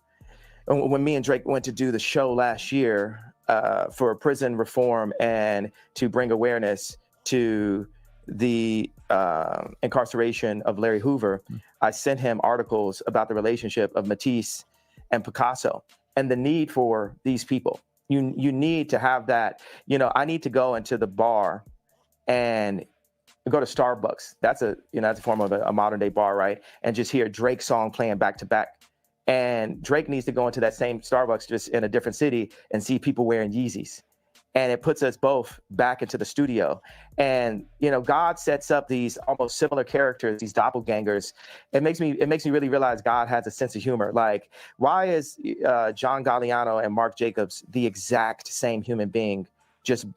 Speaker 6: when me and Drake went to do the show last year for prison reform and to bring awareness to the incarceration of Larry Hoover, I sent him articles about the relationship of Matisse and Picasso and the need for these people. You need to have that. I need to go into the bar and go to Starbucks. That's a form of a modern day bar, right? And just hear Drake's song playing back to back. And Drake needs to go into that same Starbucks just in a different city and see people wearing Yeezys. And it puts us both back into the studio. And, God sets up these almost similar characters, these doppelgangers. It makes me really realize God has a sense of humor. Like, why is John Galliano and Mark Jacobs the exact same human being, just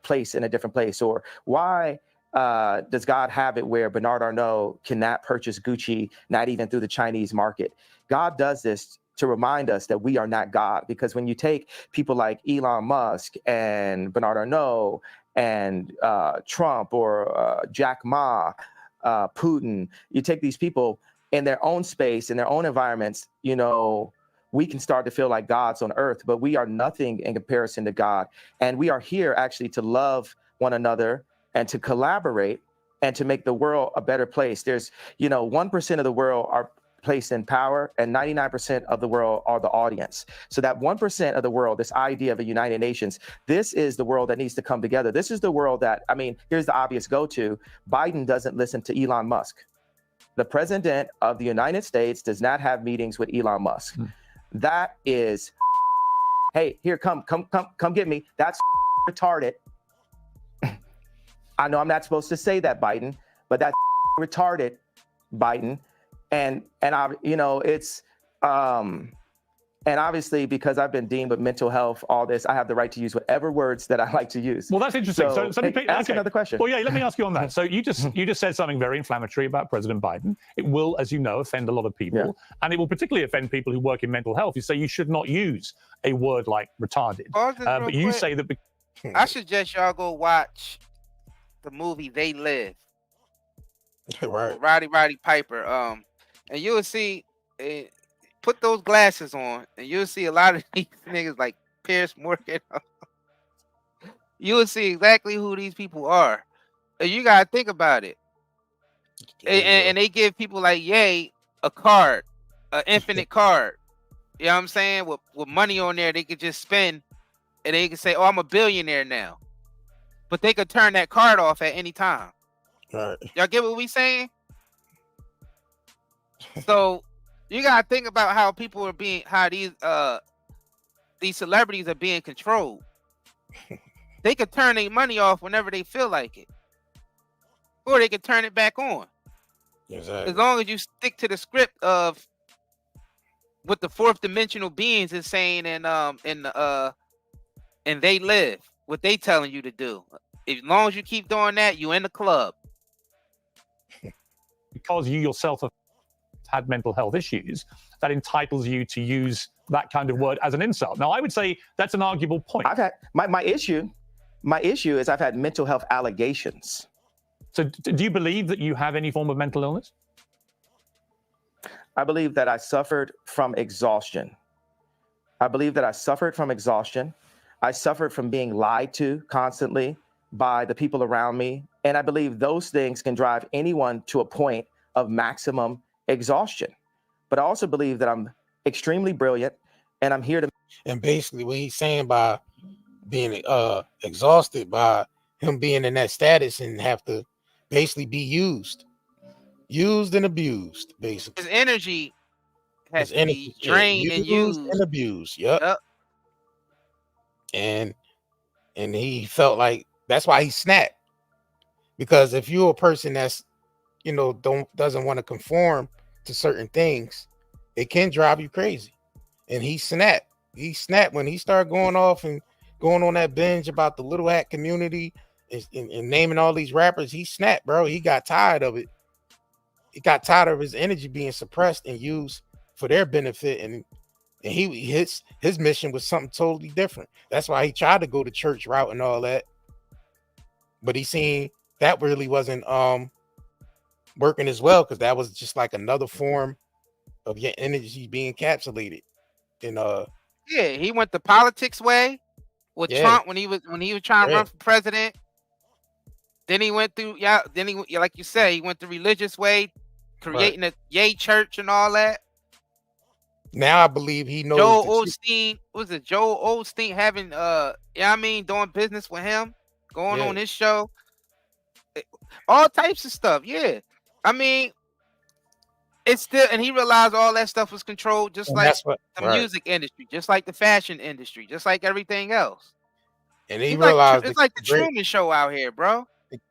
Speaker 6: placed in a different place? Or why does God have it where Bernard Arnault cannot purchase Gucci, not even through the Chinese market? God does this to remind us that we are not God, because when you take people like Elon Musk and Bernard Arnault and Trump or Jack Ma, Putin, you take these people in their own space, in their own environments, we can start to feel like gods on earth, but we are nothing in comparison to God. And we are here actually to love one another and to collaborate and to make the world a better place. There's, 1% of the world are placed in power and 99% of the world are the audience. So that 1% of the world, this idea of a United Nations, this is the world that needs to come together. This is the world that, here's the obvious go-to. Biden doesn't listen to Elon Musk. The president of the United States does not have meetings with Elon Musk. That is, hey, here, come get me. That's retarded. I know I'm not supposed to say that, Biden, but that's retarded, Biden. And it's and obviously because I've been deemed with mental health, all this, I have the right to use whatever words that I like to use.
Speaker 8: Well, that's interesting. So let me
Speaker 6: ask another question.
Speaker 8: Well, yeah, let me ask you on that. So you just said something very inflammatory about President Biden. It will, as you know, offend a lot of people, and it will particularly offend people who work in mental health. You say you should not use a word like retarded, but you say that.
Speaker 4: I suggest y'all go watch the movie They Live.
Speaker 3: Right.
Speaker 4: Roddy Piper. And you'll see, put those glasses on, and you'll see a lot of these niggas like Pierce Morgan. You'll see exactly who these people are. And you gotta think about it. And they give people like Ye a card, an infinite card. You know what I'm saying? With money on there, they could just spend, and they can say, "Oh, I'm a billionaire now," but they could turn that card off at any time.
Speaker 3: Right.
Speaker 4: Y'all get what we saying? So you gotta think about how people are being, how these celebrities are being controlled. They could turn their money off whenever they feel like it, or they could turn it back on.
Speaker 3: Exactly.
Speaker 4: As long as you stick to the script of what the fourth dimensional beings is saying, and They Live, what they telling you to do. As long as you keep doing that, you in the club.
Speaker 8: Because you yourself have had mental health issues, that entitles you to use that kind of word as an insult. Now, I would say that's an arguable point.
Speaker 6: I've had my issue is I've had mental health allegations.
Speaker 8: So do you believe that you have any form of mental illness?
Speaker 6: I believe that I suffered from exhaustion. I suffered from being lied to constantly by the people around me. And I believe those things can drive anyone to a point of maximum exhaustion. But I also believe that I'm extremely brilliant and I'm here to.
Speaker 3: And basically what he's saying by being exhausted, by him being in that status and have to basically be used and abused, basically.
Speaker 4: His energy has to be drained and used
Speaker 3: and abused. Yep. And he felt like that's why he snapped. Because if you're a person that's, doesn't want to conform to certain things, it can drive you crazy. And he snapped. He snapped when he started going off and going on that binge about the Little Hat community and naming all these rappers. He snapped, bro. He got tired of it. He got tired of his energy being suppressed and used for their benefit. And his mission was something totally different. That's why he tried to go the church route and all that. But he seen that really wasn't working as well, because that was just like another form of your energy being encapsulated. And
Speaker 4: yeah, he went the politics way with Trump when he was trying to run for president. Then he went through, like you say, he went the religious way, creating a yay church and all that.
Speaker 3: Now I believe he knows.
Speaker 4: Joel Osteen having doing business with him, going on his show, all types of stuff. Yeah, I mean, it's still, and he realized all that stuff was controlled, just like the music industry, just like the fashion industry, just like everything else.
Speaker 3: And he realized
Speaker 4: it's like the Truman Show out here, bro.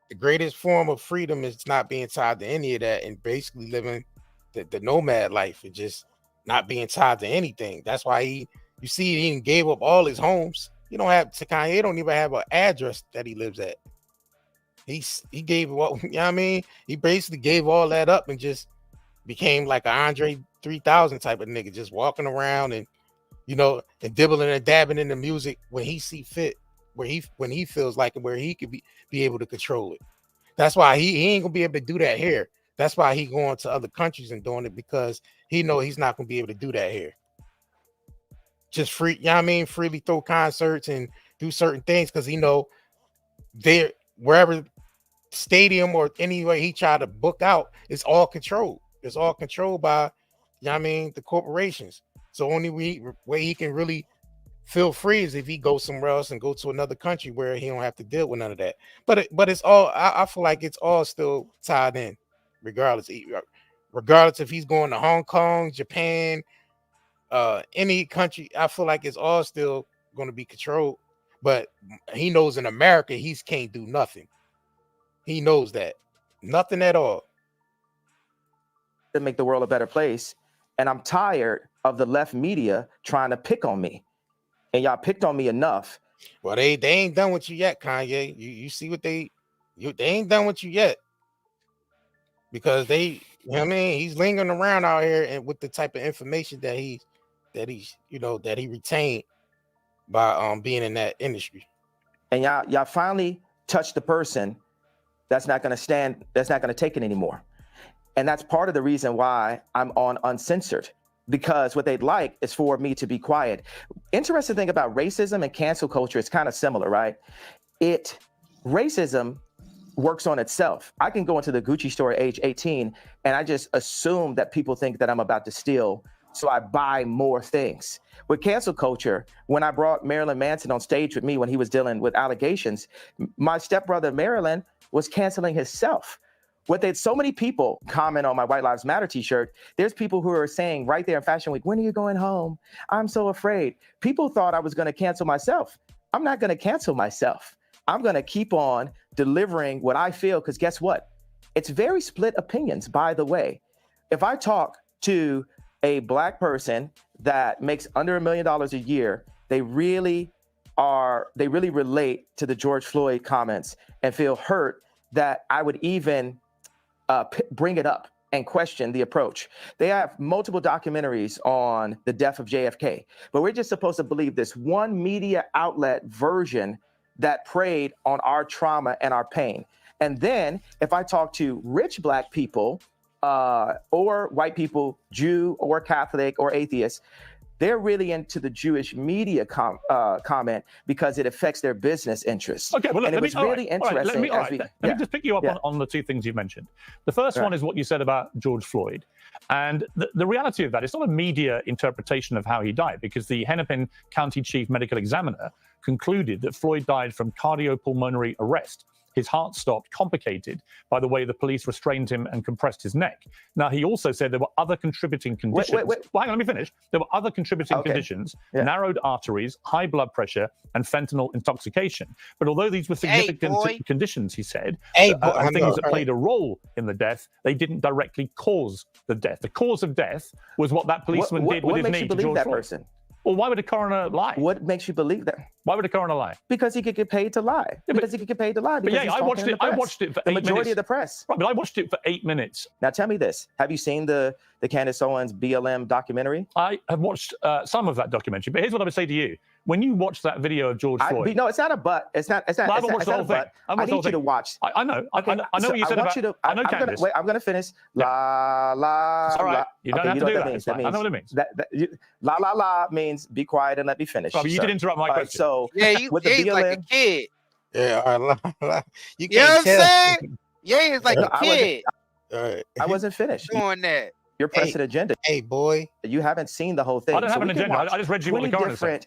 Speaker 3: The greatest form of freedom is not being tied to any of that, and basically living the nomad life and just not being tied to anything. That's why he even gave up all his homes. Kanye don't even have an address that he lives at. He gave what he basically gave all that up and just became like an Andre 3000 type of nigga, just walking around and and dibbling and dabbing in the music when he see fit, when he feels like it, where he could be able to control it. That's why he ain't gonna be able to do that here. That's why he going to other countries and doing it, because he know he's not gonna be able to do that here. Just freely throw concerts and do certain things, because he know there, wherever stadium or anywhere he try to book out, it's all controlled. It's all controlled by the corporations. So only way he can really feel free is if he goes somewhere else and go to another country where he don't have to deal with none of that. But it's all, I feel like it's all still tied in, regardless if he's going to Hong Kong, Japan, any country. I feel like it's all still going to be controlled. But he knows in America he can't do nothing. He knows that, nothing at all.
Speaker 6: To make the world a better place, and I'm tired of the left media trying to pick on me. And y'all picked on me enough.
Speaker 3: Well, they ain't done with you yet, Kanye. You see what they ain't done with you yet, because he's lingering around out here and with the type of information that he retained by being in that industry.
Speaker 6: And y'all finally touched the person that's not going to take it anymore. And that's part of the reason why I'm on Uncensored, because what they'd like is for me to be quiet. Interesting thing about racism and cancel culture, it's kind of similar, right? Racism works on itself. I can go into the Gucci store at age 18 and I just assume that people think that I'm about to steal, so I buy more things. With cancel culture, when I brought Marilyn Manson on stage with me when he was dealing with allegations, my stepbrother Marilyn was canceling himself. So many people comment on my White Lives Matter t-shirt. There's people who are saying right there in Fashion Week, when are you going home? I'm so afraid. People thought I was going to cancel myself. I'm not going to cancel myself. I'm going to keep on delivering what I feel, because guess what? It's very split opinions, by the way. If I talk to a Black person that makes under $1 million a year, they really relate to the George Floyd comments and feel hurt that I would even bring it up and question the approach. They have multiple documentaries on the death of JFK, but we're just supposed to believe this one media outlet version that preyed on our trauma and our pain. And then if I talk to rich Black people or white people, Jew or Catholic or atheist, they're really into the Jewish media comment because it affects their business interests.
Speaker 8: Okay, well,
Speaker 6: and it was really interesting.
Speaker 8: Let me just pick you up on the two things you mentioned. The first one is what you said about George Floyd. And the reality of that, it's not a media interpretation of how he died, because the Hennepin County Chief Medical Examiner concluded that Floyd died from cardiopulmonary arrest. His heart stopped, complicated by the way the police restrained him and compressed his neck. Now, he also said there were other contributing conditions.
Speaker 6: Wait.
Speaker 8: Well, hang on, let me finish. There were other contributing conditions, narrowed arteries, high blood pressure, and fentanyl intoxication. But although these were significant conditions, he said, and things that played a role in the death, they didn't directly cause the death. The cause of death was what that policeman did with his knee to George Floyd. Well, why would a coroner lie?
Speaker 6: What makes you believe that?
Speaker 8: Why would a coroner lie?
Speaker 6: Because he could get paid to lie.
Speaker 8: Yeah,
Speaker 6: because he could get paid to lie.
Speaker 8: But yeah, I watched it. I watched it for
Speaker 6: the
Speaker 8: 8
Speaker 6: majority
Speaker 8: minutes.
Speaker 6: of the press.
Speaker 8: Right, but I watched it for 8 minutes.
Speaker 6: Now tell me this: have you seen the Candace Owens BLM documentary?
Speaker 8: I have watched some of that documentary. But here's what I would say to you: when you watch that video of George Floyd,
Speaker 6: no, it's not a but. It's not. It's not.
Speaker 8: I haven't watched the whole thing.
Speaker 6: I need you to watch.
Speaker 8: I know.
Speaker 6: Okay,
Speaker 8: I know what you said about. I know Candace.
Speaker 6: I'm going to finish. La la.
Speaker 8: It's all right. You don't have to do that.
Speaker 6: Means.
Speaker 8: I know what it means.
Speaker 6: La la la means be quiet and let me finish.
Speaker 8: But you did interrupt my question.
Speaker 6: So
Speaker 4: with the BLM, like a kid.
Speaker 3: Yeah, all right.
Speaker 4: You know what I'm saying? Yeah, it's like a kid.
Speaker 6: I wasn't finished.
Speaker 4: Doing that.
Speaker 6: You're pressing agenda.
Speaker 3: Hey, boy.
Speaker 6: You haven't seen the whole thing.
Speaker 8: I don't have an agenda. I just read you what the coroner said.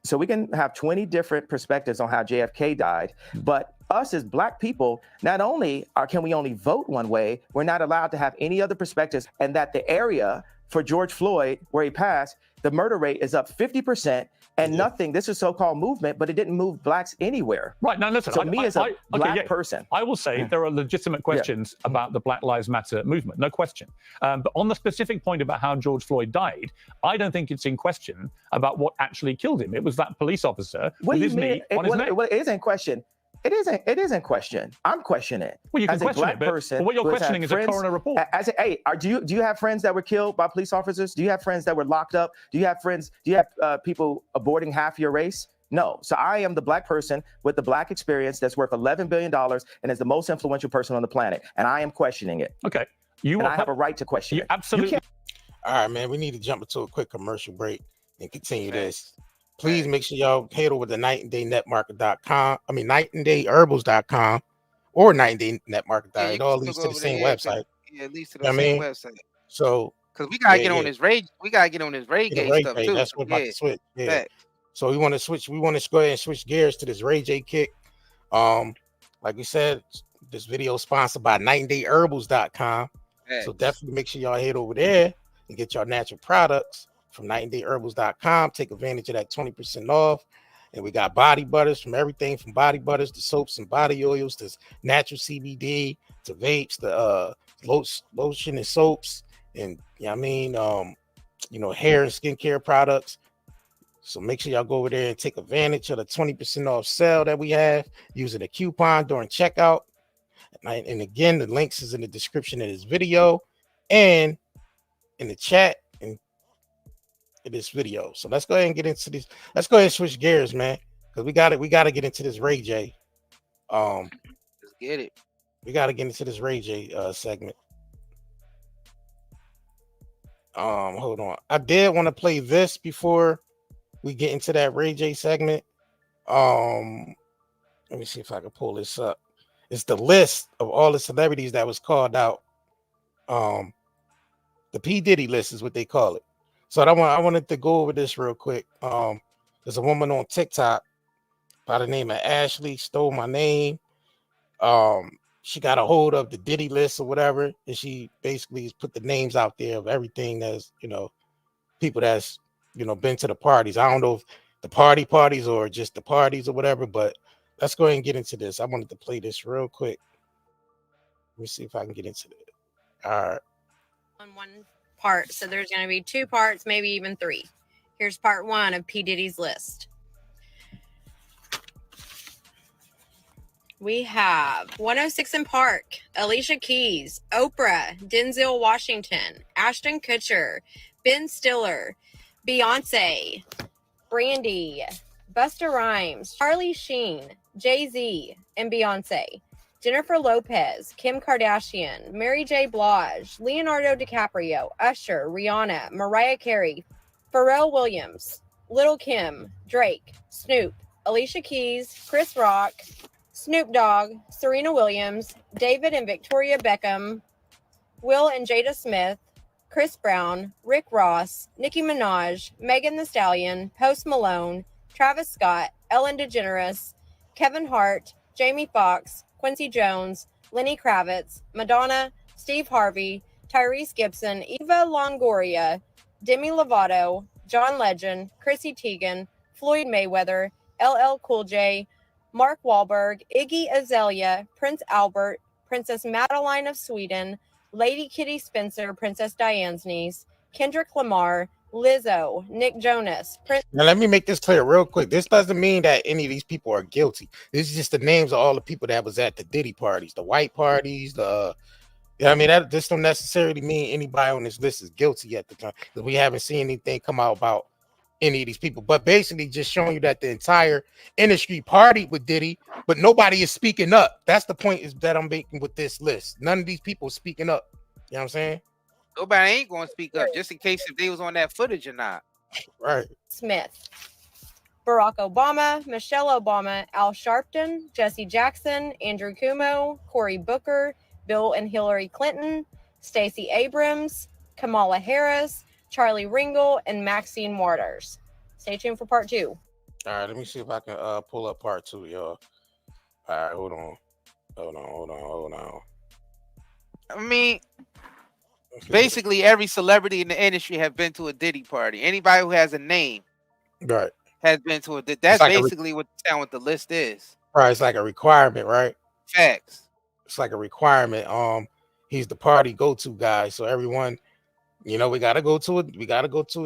Speaker 6: So we can have 20 different perspectives on how JFK died, but us as Black people, not only can we only vote one way, we're not allowed to have any other perspectives, and that the area for George Floyd, where he passed, the murder rate is up 50%, and nothing. This is so-called movement, but it didn't move Blacks anywhere.
Speaker 8: Right, now listen.
Speaker 6: So me as a Black person,
Speaker 8: I will say there are legitimate questions about the Black Lives Matter movement, no question. But on the specific point about how George Floyd died, I don't think it's in question about what actually killed him. It was that police officer with his knee on his neck.
Speaker 6: Well, it is in question. It isn't question. I'm questioning it.
Speaker 8: Well, you can question it, but what you're questioning is a coroner report.
Speaker 6: Do you have friends that were killed by police officers? Do you have friends that were locked up? Do you have friends? Do you have people aborting half your race? No. So I am the Black person with the Black experience that's worth $11 billion and is the most influential person on the planet, and I am questioning it.
Speaker 8: Okay.
Speaker 6: I have a right to question it.
Speaker 8: Absolutely.
Speaker 3: All right, man. We need to jump into a quick commercial break and continue this. Please make sure y'all head over to nightanddaynetherbals.com or nightanddaynetherbals.com. It all leads to the same website.
Speaker 4: Yeah, it leads to the same website.
Speaker 3: So,
Speaker 4: because we gotta get on this rage, we gotta get on this Ray J stuff too.
Speaker 3: That's what about to switch. Yeah. So we want to switch. We want to go ahead and switch gears to this Ray J kick. Like we said, this video is sponsored by nightanddayherbals.com. So definitely make sure y'all head over there and get your natural products from nightanddayherbals.com. Take advantage of that 20% off. And we got body butters, from everything from body butters to soaps and body oils to natural CBD to vapes to lotion and soaps and hair and skincare products. So make sure y'all go over there and take advantage of the 20% off sale that we have using the coupon during checkout. And again, the links is in the description of this video and in the chat this video. So let's go ahead and get into this. Let's go ahead and switch gears, man, because we got to get into this Ray J.
Speaker 4: Let's get it.
Speaker 3: We got to get into this Ray J segment. Hold on. I did want to play this before we get into that Ray J segment. Let me see if I can pull this up. It's the list of all the celebrities that was called out. The P. Diddy list is what they call it. So I wanted to go over this real quick. There's a woman on TikTok by the name of Ashley, stole my name. She got a hold of the Diddy list or whatever, and she basically put the names out there of everything that's, people that's, been to the parties. I don't know if the parties or just the parties or whatever, but let's go ahead and get into this. I wanted to play this real quick. Let me see if I can get into it. All right.
Speaker 9: On one part, so there's going to be 2 parts, maybe even 3. Here's part 1 of P. Diddy's list. We have 106 in Park, Alicia Keys, Oprah, Denzel Washington, Ashton Kutcher, Ben Stiller, Beyonce, Brandy, Busta Rhymes, Charlie Sheen, Jay-Z, and Beyonce. Jennifer Lopez, Kim Kardashian, Mary J. Blige, Leonardo DiCaprio, Usher, Rihanna, Mariah Carey, Pharrell Williams, Lil' Kim, Drake, Snoop, Alicia Keys, Chris Rock, Snoop Dogg, Serena Williams, David and Victoria Beckham, Will and Jada Smith, Chris Brown, Rick Ross, Nicki Minaj, Megan Thee Stallion, Post Malone, Travis Scott, Ellen DeGeneres, Kevin Hart, Jamie Foxx, Quincy Jones, Lenny Kravitz, Madonna, Steve Harvey, Tyrese Gibson, Eva Longoria, Demi Lovato, John Legend, Chrissy Teigen, Floyd Mayweather, LL Cool J, Mark Wahlberg, Iggy Azalea, Prince Albert, Princess Madeline of Sweden, Lady Kitty Spencer, Princess Diane's niece, Kendrick Lamar, Lizzo, Nick Jonas, Prince.
Speaker 3: Now, let me make this clear real quick. This doesn't mean that any of these people are guilty. This is just the names of all the people that was at the Diddy parties, the white parties, I mean, that this don't necessarily mean anybody on this list is guilty at the time, because we haven't seen anything come out about any of these people. But basically, just showing you that the entire industry partied with Diddy, but nobody is speaking up. That's the point is that I'm making with this list. None of these people are speaking up. You know what I'm saying?
Speaker 4: Nobody ain't gonna speak up just in case if they was on that footage or not.
Speaker 3: Right.
Speaker 9: Smith, Barack Obama, Michelle Obama, Al Sharpton, Jesse Jackson, Andrew Cuomo, Cory Booker, Bill and Hillary Clinton, Stacey Abrams, Kamala Harris, Charlie Ringel, and Maxine Waters. Stay tuned for part 2.
Speaker 3: All right, let me see if I can pull up part 2, y'all. All right, hold on.
Speaker 4: I mean, basically every celebrity in the industry have been to a Diddy party. Anybody who has a name,
Speaker 3: right,
Speaker 4: has been to a. That's like basically what the list is.
Speaker 3: Right, it's like a requirement, right?
Speaker 4: Facts.
Speaker 3: It's like a requirement. He's the party go-to guy, so everyone, we gotta go to a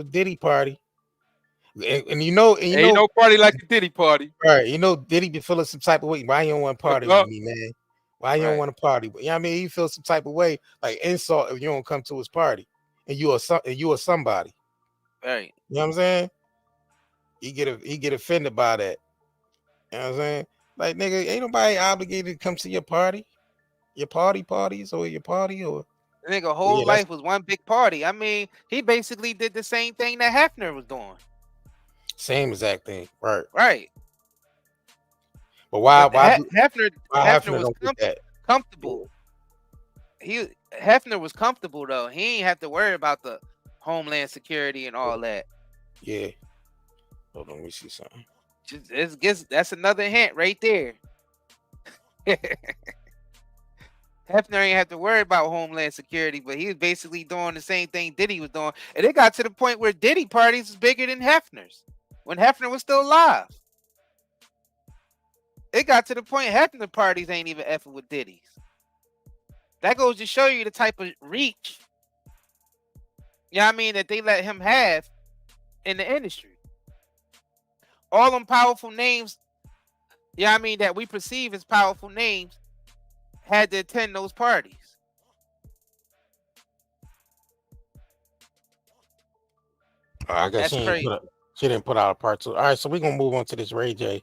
Speaker 3: Diddy party, and you know,
Speaker 4: ain't no party like a Diddy party,
Speaker 3: right? Diddy be feeling some type of way. Why you don't want to party with me, man? Why you don't want to party? But I mean, he feels some type of way, like insult if you don't come to his party, and you are somebody,
Speaker 4: right?
Speaker 3: You know what I'm saying? He get offended by that. You know what I'm saying? Like, nigga, ain't nobody obligated to come to your party. Your parties or your party or
Speaker 4: the nigga whole life was one big party. I mean, he basically did the same thing that Hefner was doing.
Speaker 3: Same exact thing, right?
Speaker 4: Right.
Speaker 3: But why
Speaker 4: Hefner was comfortable. Hefner was comfortable though. He ain't have to worry about the homeland security and all that.
Speaker 3: Yeah. Hold on, let me see something.
Speaker 4: That's another hint right there. Hefner ain't have to worry about homeland security, but he was basically doing the same thing Diddy was doing. And it got to the point where Diddy parties was bigger than Hefner's when Hefner was still alive. It got to the point Hefner parties ain't even effing with Diddy's. That goes to show you the type of reach, that they let him have in the industry. All them powerful names, that we perceive as powerful names, had to attend those parties.
Speaker 3: I guess she didn't put out a part 2. All right, so we're gonna move on to this Ray J.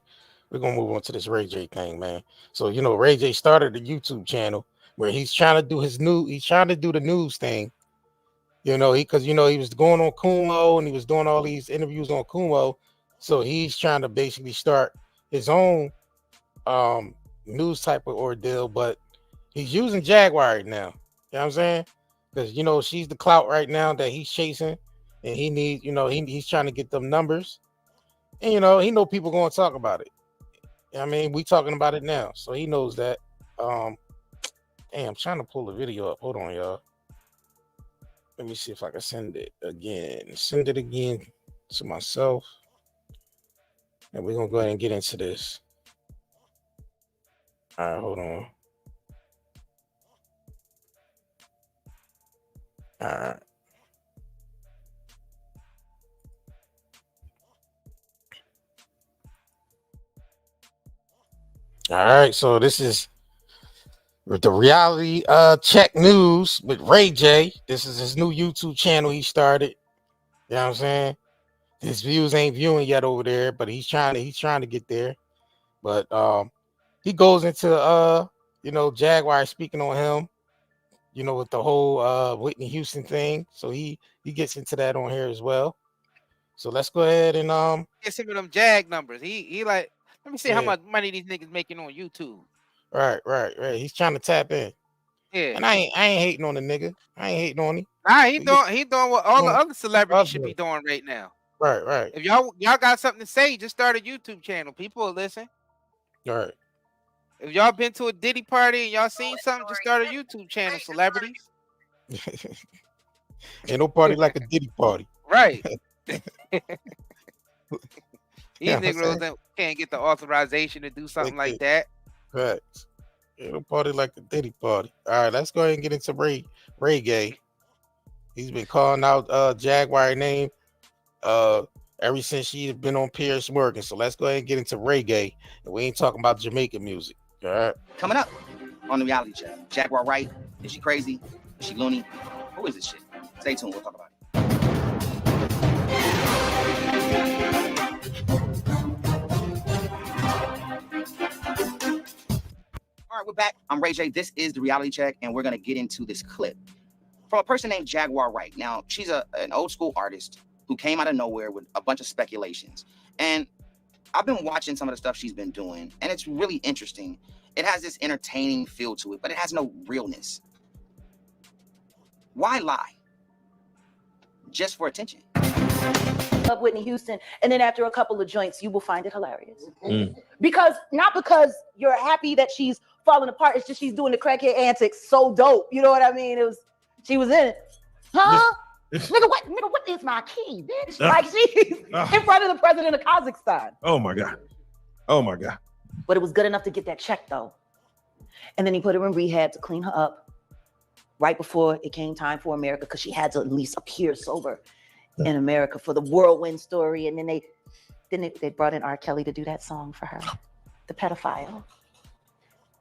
Speaker 3: We're gonna move on to this Ray J thing, man. So Ray J started a YouTube channel where he's trying to do the news thing. He was going on Kumo and he was doing all these interviews on Kumo. So he's trying to basically start his own news type of ordeal, but he's using Jaguar right now. You know what I'm saying? Because she's the clout right now that he's chasing, and he needs, he's trying to get them numbers. And he know people gonna talk about it. I mean, we talking about it now, so he knows that. I'm trying to pull the video up. Hold on, y'all. Let me see if I can send it again. Send it again to myself. And we're gonna go ahead and get into this. All right, hold on. All right, so this is the reality check news with Ray J. This is his new YouTube channel he started. You know what I'm saying? His views ain't viewing yet over there, but he's trying to get there. But he goes into Jaguar speaking on him, with the whole Whitney Houston thing. So he gets into that on here as well. So let's go ahead and
Speaker 4: get some of them Jag numbers. He like, let me see how much money these niggas making on YouTube.
Speaker 3: Right. He's trying to tap in.
Speaker 4: Yeah.
Speaker 3: And I ain't hating on the nigga. I ain't hating on him.
Speaker 4: Nah, he doing what all the other celebrities should be doing right now.
Speaker 3: Right.
Speaker 4: If y'all got something to say, just start a YouTube channel. People will listen.
Speaker 3: All right.
Speaker 4: If y'all been to a Diddy party and y'all seen something, just start a YouTube channel, celebrities.
Speaker 3: Ain't no party like a Diddy party.
Speaker 4: Right. These niggas can't get the authorization to do something like that.
Speaker 3: Right. Ain't no party like a Diddy party. All right, let's go ahead and get into Ray Gay. He's been calling out Jaguar name ever since she's been on Pierce Morgan. So let's go ahead and get into reggae, and we ain't talking about Jamaican music. All right.
Speaker 10: Coming up on the reality check, Jaguar Wright. Is she crazy? Is she loony? Who is this shit? Stay tuned. We'll talk about it. All right, we're back. I'm Ray J. This is the reality check, and we're gonna get into this clip from a person named Jaguar Wright. Now, she's an old school artist who came out of nowhere with a bunch of speculations. And I've been watching some of the stuff she's been doing, and it's really interesting. It has this entertaining feel to it, but it has no realness. Why lie? Just for attention.
Speaker 11: Of Whitney Houston, and then after a couple of joints, you will find it hilarious. Because not because you're happy that she's falling apart, it's just she's doing the crackhead antics so dope. You know what I mean? She was in it. Huh? Nigga, what is my key, bitch? Like she's in front of the president of Kazakhstan.
Speaker 12: Oh my God. Oh my God.
Speaker 11: But it was good enough to get that check though. And then he put her in rehab to clean her up right before it came time for America, because she had to at least appear sober in America for the whirlwind story. And then they brought in R. Kelly to do that song for her, the pedophile,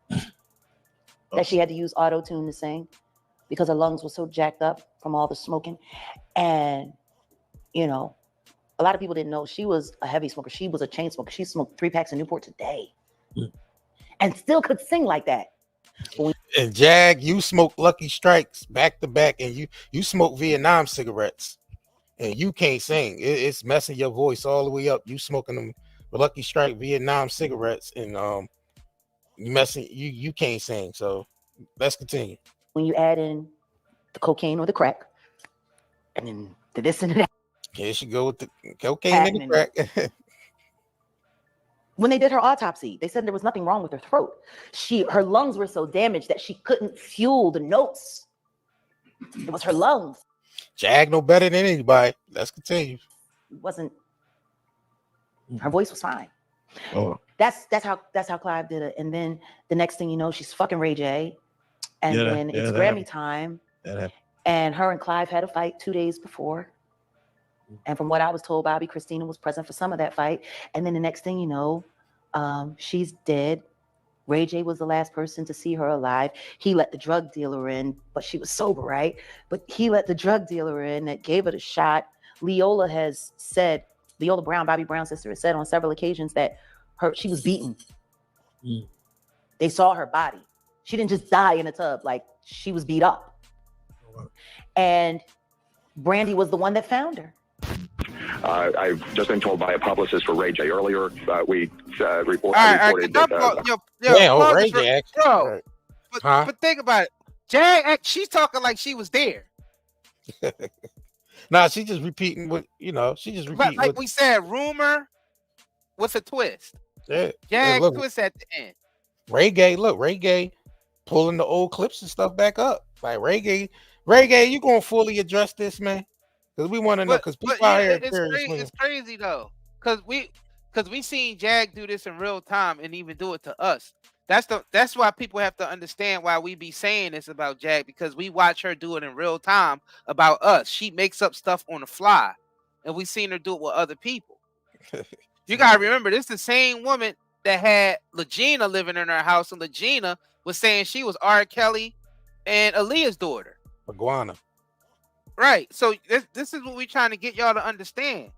Speaker 11: that she had to use auto-tune to sing because her lungs were so jacked up from all the smoking. And, you know, a lot of people didn't know she was a heavy smoker. She was a chain smoker. She smoked 3 packs of Newports a day and still could sing like that.
Speaker 3: And Jag, you smoke Lucky Strikes back to back, and you smoke Vietnam cigarettes, and you can't sing. It's messing your voice all the way up. You smoking them Lucky Strike Vietnam cigarettes, and you can't sing. So let's continue.
Speaker 11: When you add in the cocaine or the crack, and then the this and that.
Speaker 3: Here she go with the cocaine and the crack.
Speaker 11: When they did her autopsy, they said there was nothing wrong with her throat. Her lungs were so damaged that she couldn't fuel the notes. It was her lungs.
Speaker 3: Jag no better than anybody. Let's continue.
Speaker 11: Her voice was fine.
Speaker 12: Oh.
Speaker 11: That's how Clive did it. And then the next thing you know, she's fucking Ray J. And then it's Grammy time. And her and Clive had a fight 2 days before. And from what I was told, Bobby Christina was present for some of that fight. And then the next thing you know, she's dead. Ray J was the last person to see her alive. He let the drug dealer in, but she was sober, right? But he let the drug dealer in that gave her the shot. Leola Brown, Bobby Brown's sister, has said on several occasions that she was beaten. They saw her body. She didn't just die in a tub, like she was beat up. And Brandy was the one that found her.
Speaker 13: I've just been told by a publicist for Ray J earlier. We reported
Speaker 3: Ray J.
Speaker 4: But think about it. Jag, she's talking like she was there.
Speaker 3: Nah, she's just repeating what she just repeating.
Speaker 4: Like we said, rumor with a twist.
Speaker 3: Yeah,
Speaker 4: Jag twist at the end.
Speaker 3: Ray Gay pulling the old clips and stuff back up. Like Ray Gay, you gonna fully address this, man? Because we want to know. Because people out here,
Speaker 4: it's crazy though. Because we seen Jag do this in real time and even do it to us. That's why people have to understand why we be saying this about Jag, because we watch her do it in real time about us. She makes up stuff on the fly, and we seen her do it with other people. You gotta remember, this is the same woman that had Legina living in her house, and Legina was saying she was R. Kelly and Aaliyah's daughter.
Speaker 3: Iguana.
Speaker 4: Right. So this is what we're trying to get y'all to understand.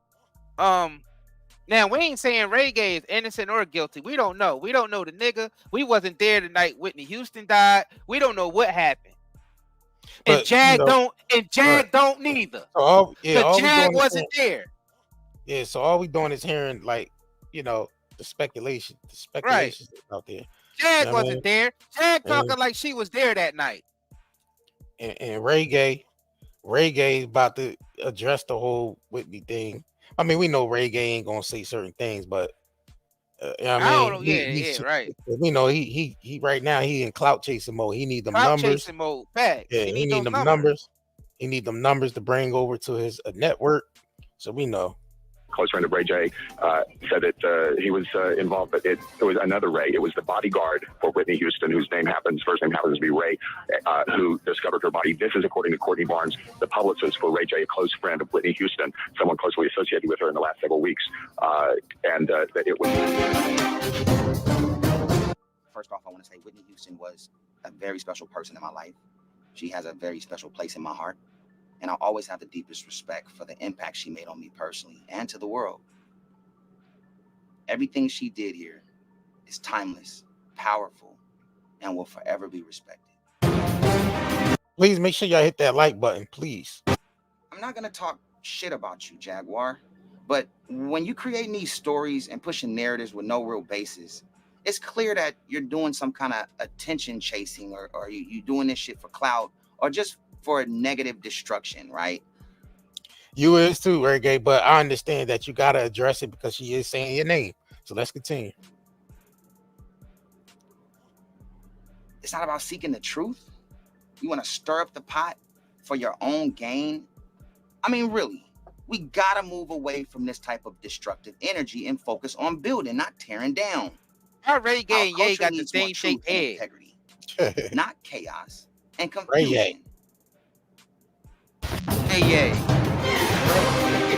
Speaker 4: Now we ain't saying Ray Gay is innocent or guilty. We don't know. We don't know the nigga. We wasn't there the night Whitney Houston died. We don't know what happened. And Jag don't neither. Jag wasn't there.
Speaker 3: Yeah, so all we doing is hearing the speculation. The speculation out there.
Speaker 4: Jag wasn't there. Jag talking like she was there that night.
Speaker 3: And Ray Gay is about to address the whole Whitney thing. I mean, we know Ray Gay ain't gonna say certain things, but
Speaker 4: right.
Speaker 3: We know he right now he in clout chasing mode. He need them numbers.
Speaker 4: Chasing mode. Facts.
Speaker 3: Yeah, he need them numbers. He need them numbers to bring over to his network. So we know.
Speaker 13: close friend of Ray J, said that he was involved, but it was another Ray. It was the bodyguard for Whitney Houston, whose first name happens to be Ray, who discovered her body. This is according to Courtney Barnes, the publicist for Ray J, a close friend of Whitney Houston, someone closely associated with her in the last several weeks, and that it was.
Speaker 10: First off, I want to say Whitney Houston was a very special person in my life. She has a very special place in my heart. And I always have the deepest respect for the impact she made on me personally and to the world. Everything she did here is timeless, powerful, and will forever be respected.
Speaker 3: Please make sure y'all hit that like button, please.
Speaker 10: I'm not going to talk shit about you, Jaguar, but when you create these stories and pushing narratives with no real basis, it's clear that you're doing some kind of attention chasing or you doing this shit for clout or just for negative destruction, right?
Speaker 3: You is too, Reggae, but I understand that you got to address it because she is saying your name. So let's continue.
Speaker 10: It's not about seeking the truth. You want to stir up the pot for your own gain? I mean, really, we got to move away from this type of destructive energy and focus on building, not tearing down.
Speaker 4: Our Reggae and Ye got the same shaped head.
Speaker 10: Integrity, not chaos and confusion.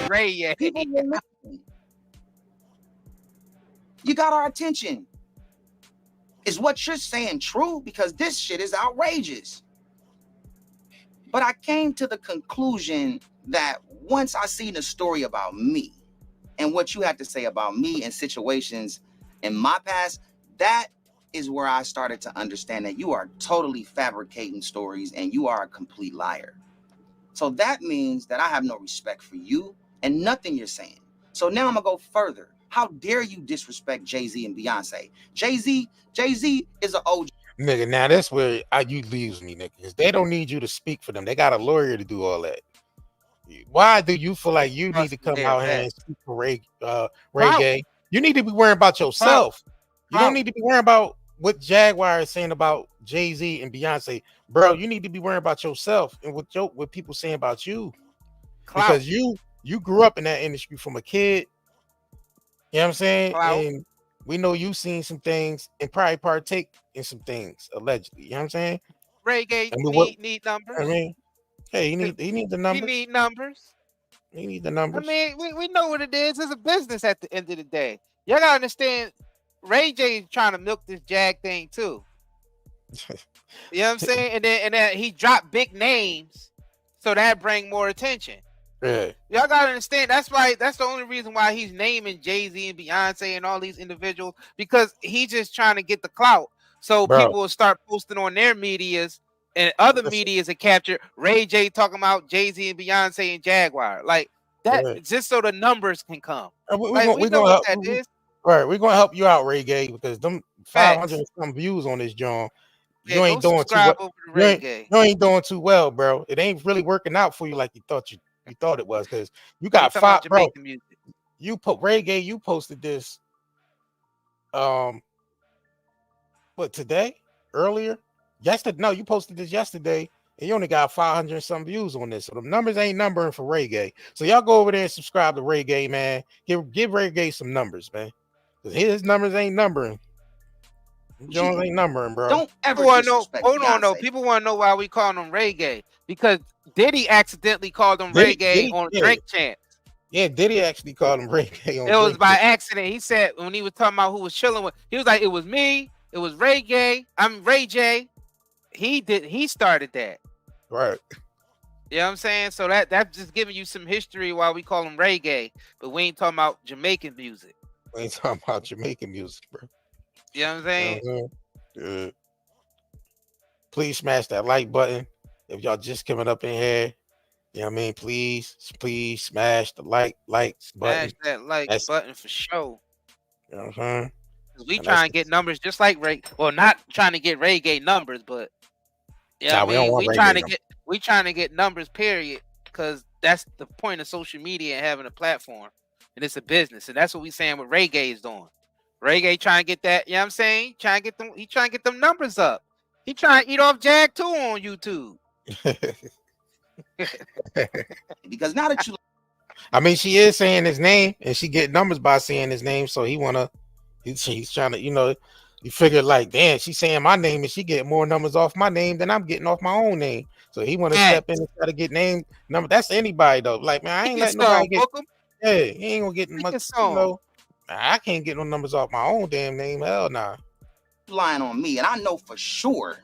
Speaker 4: Ray Ye.
Speaker 10: People will listen. You got our attention. Is what you're saying true? Because this shit is outrageous. But I came to the conclusion that once I seen the story about me and what you had to say about me and situations in my past, that is where I started to understand that you are totally fabricating stories and you are a complete liar. So that means that I have no respect for you and nothing you're saying. So now I'm gonna go further. How dare you disrespect Jay-Z and Beyonce? Jay-Z is an OG.
Speaker 3: Nigga, now that's where you lose me, nigga, because they don't need you to speak for them. They got a lawyer to do all that. Why do you feel like you need to come out here and speak for Reggae? You need to be worrying about yourself. You don't need to be worrying about what Jaguar is saying about Jay-Z and Beyonce. Bro, you need to be worrying about yourself and what people saying about you. Because you grew up in that industry from a kid. You know what I'm saying? And we know you've seen some things and probably partake in some things, allegedly. You know what I'm saying?
Speaker 4: Reggae need numbers.
Speaker 3: I mean, hey, he need the numbers.
Speaker 4: He need numbers.
Speaker 3: He need the numbers.
Speaker 4: I mean, we know what it is. It's a business at the end of the day. Y'all gotta understand, Ray J is trying to milk this Jag thing too. You know what I'm saying? And then he dropped big names, so that bring more attention.
Speaker 3: Yeah.
Speaker 4: Y'all gotta understand. That's why. That's the only reason why he's naming Jay-Z and Beyonce and all these individuals, because he's just trying to get the clout. So people will start posting on their medias and other medias that capture Ray J talking about Jay-Z and Beyonce and Jaguar, like that, just so the numbers can come. We know what that is.
Speaker 3: Right, we're gonna help you out, Reggae, because them 500 and some views on this John. You ain't doing too well. You ain't doing too well, bro. It ain't really working out for you like you thought it was, because you got 5, bro. You put Reggae, you posted this what, today? Earlier? Yesterday? No, you posted this yesterday, and you only got 500 and some views on this. So the numbers ain't numbering for Reggae. So y'all go over there and subscribe to Reggae, man. Give Reggae some numbers, man. Because his numbers ain't numbering. Jones ain't numbering, bro.
Speaker 10: Don't ever disrespect
Speaker 4: Hold on, though. People want to know why we call him Reggae. Because Diddy accidentally called him Reggae on Drink Chance.
Speaker 3: Yeah, Diddy actually called him Reggae on
Speaker 4: It was by accident. He said when he was talking about who was chilling with, he was like, it was me, it was Reggae, I'm Ray J. He started that.
Speaker 3: Right.
Speaker 4: You know what I'm saying? So that's just giving you some history why we call him Reggae, but we ain't talking about Jamaican music.
Speaker 3: We ain't talking about Jamaican music, bro.
Speaker 4: You know what I'm saying?
Speaker 3: Good. Please smash that like button. If y'all just coming up in here, you know what I mean? Please smash the like button.
Speaker 4: Smash that like button for sure.
Speaker 3: You know what I'm saying?
Speaker 4: We trying to get numbers just like Ray. Well, not trying to get Reggae numbers, but yeah, we trying to get numbers, period. Because that's the point of social media and having a platform, and it's a business, and that's what we saying what Reggae is doing. Reggae trying to get that, you know what I'm saying? He trying to get them numbers up. He trying to eat off Jag too on YouTube.
Speaker 10: Because now that you
Speaker 3: I mean, she is saying his name, and she get numbers by saying his name. So he's trying to, you figure like, damn, she's saying my name, and she get more numbers off my name than I'm getting off my own name. So he want to step in and try to get name number. That's anybody though. Like, man, I ain't letting nobody get. Hey, he ain't gonna get much. I can't get no numbers off my own damn name. Hell nah.
Speaker 10: Lying on me, and I know for sure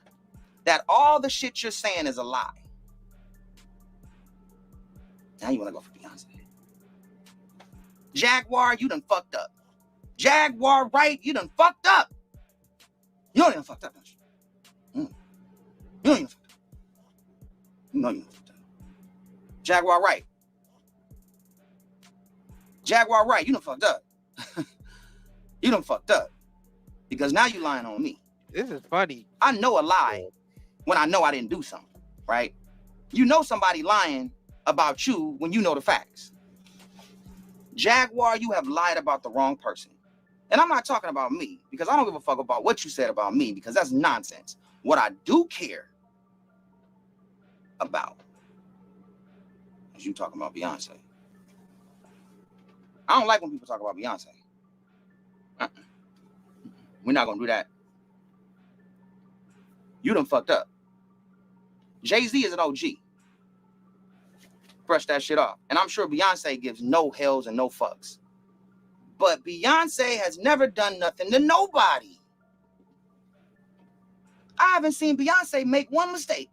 Speaker 10: that all the shit you're saying is a lie. Now you want to go for Beyonce. Jaguar, you done fucked up. Jaguar Wright, you done fucked up. You don't even fucked up. You don't even fucked up. You know you done fucked up. Jaguar Wright. Jaguar Wright, you done fucked up. You done fucked up. Because now you lying on me.
Speaker 4: This is funny.
Speaker 10: I know a lie when I know I didn't do something, right? You know somebody lying about you when you know the facts. Jaguar, you have lied about the wrong person. And I'm not talking about me, because I don't give a fuck about what you said about me, because that's nonsense. What I do care about is you talking about Beyonce. I don't like when people talk about Beyonce. We're not gonna do that. You done fucked up. Jay-Z is an OG. Brush that shit off. And I'm sure Beyonce gives no hells and no fucks. But Beyonce has never done nothing to nobody. I haven't seen Beyonce make one mistake.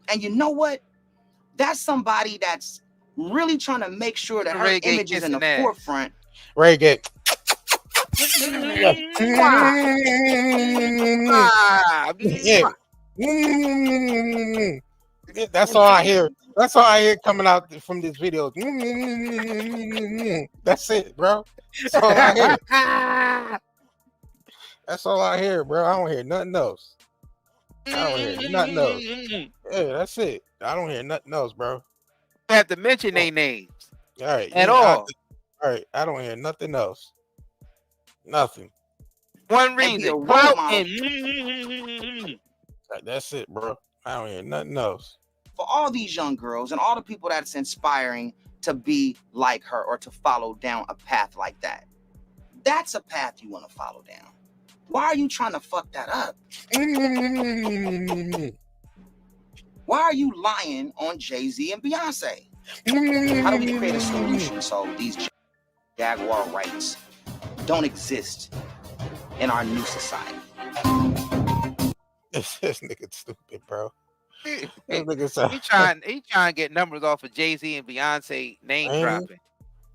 Speaker 10: And you know what? That's somebody that's really trying to make sure that her image is in the forefront.
Speaker 3: Ray get. That's all I hear. That's all I hear coming out from this video. That's it, bro. That's all I hear. That's all I hear, bro. I don't hear nothing else. I don't hear nothing else. Yeah, that's it. I don't hear nothing else, bro.
Speaker 4: You have to mention their names.
Speaker 3: All right.
Speaker 4: At all.
Speaker 3: All right. I don't hear nothing else. Nothing.
Speaker 4: One reason.
Speaker 3: That's it, bro. I don't hear nothing else.
Speaker 10: For all these young girls and all the people that's inspiring to be like her or to follow down a path like that. That's a path you want to follow down. Why are you trying to fuck that up? Why are you lying on Jay-Z and Beyonce? How do we create a solution so these Jaguar rights don't exist in our new society?
Speaker 3: This nigga's stupid, bro.
Speaker 4: He trying to get numbers off of Jay-Z and Beyonce name dropping.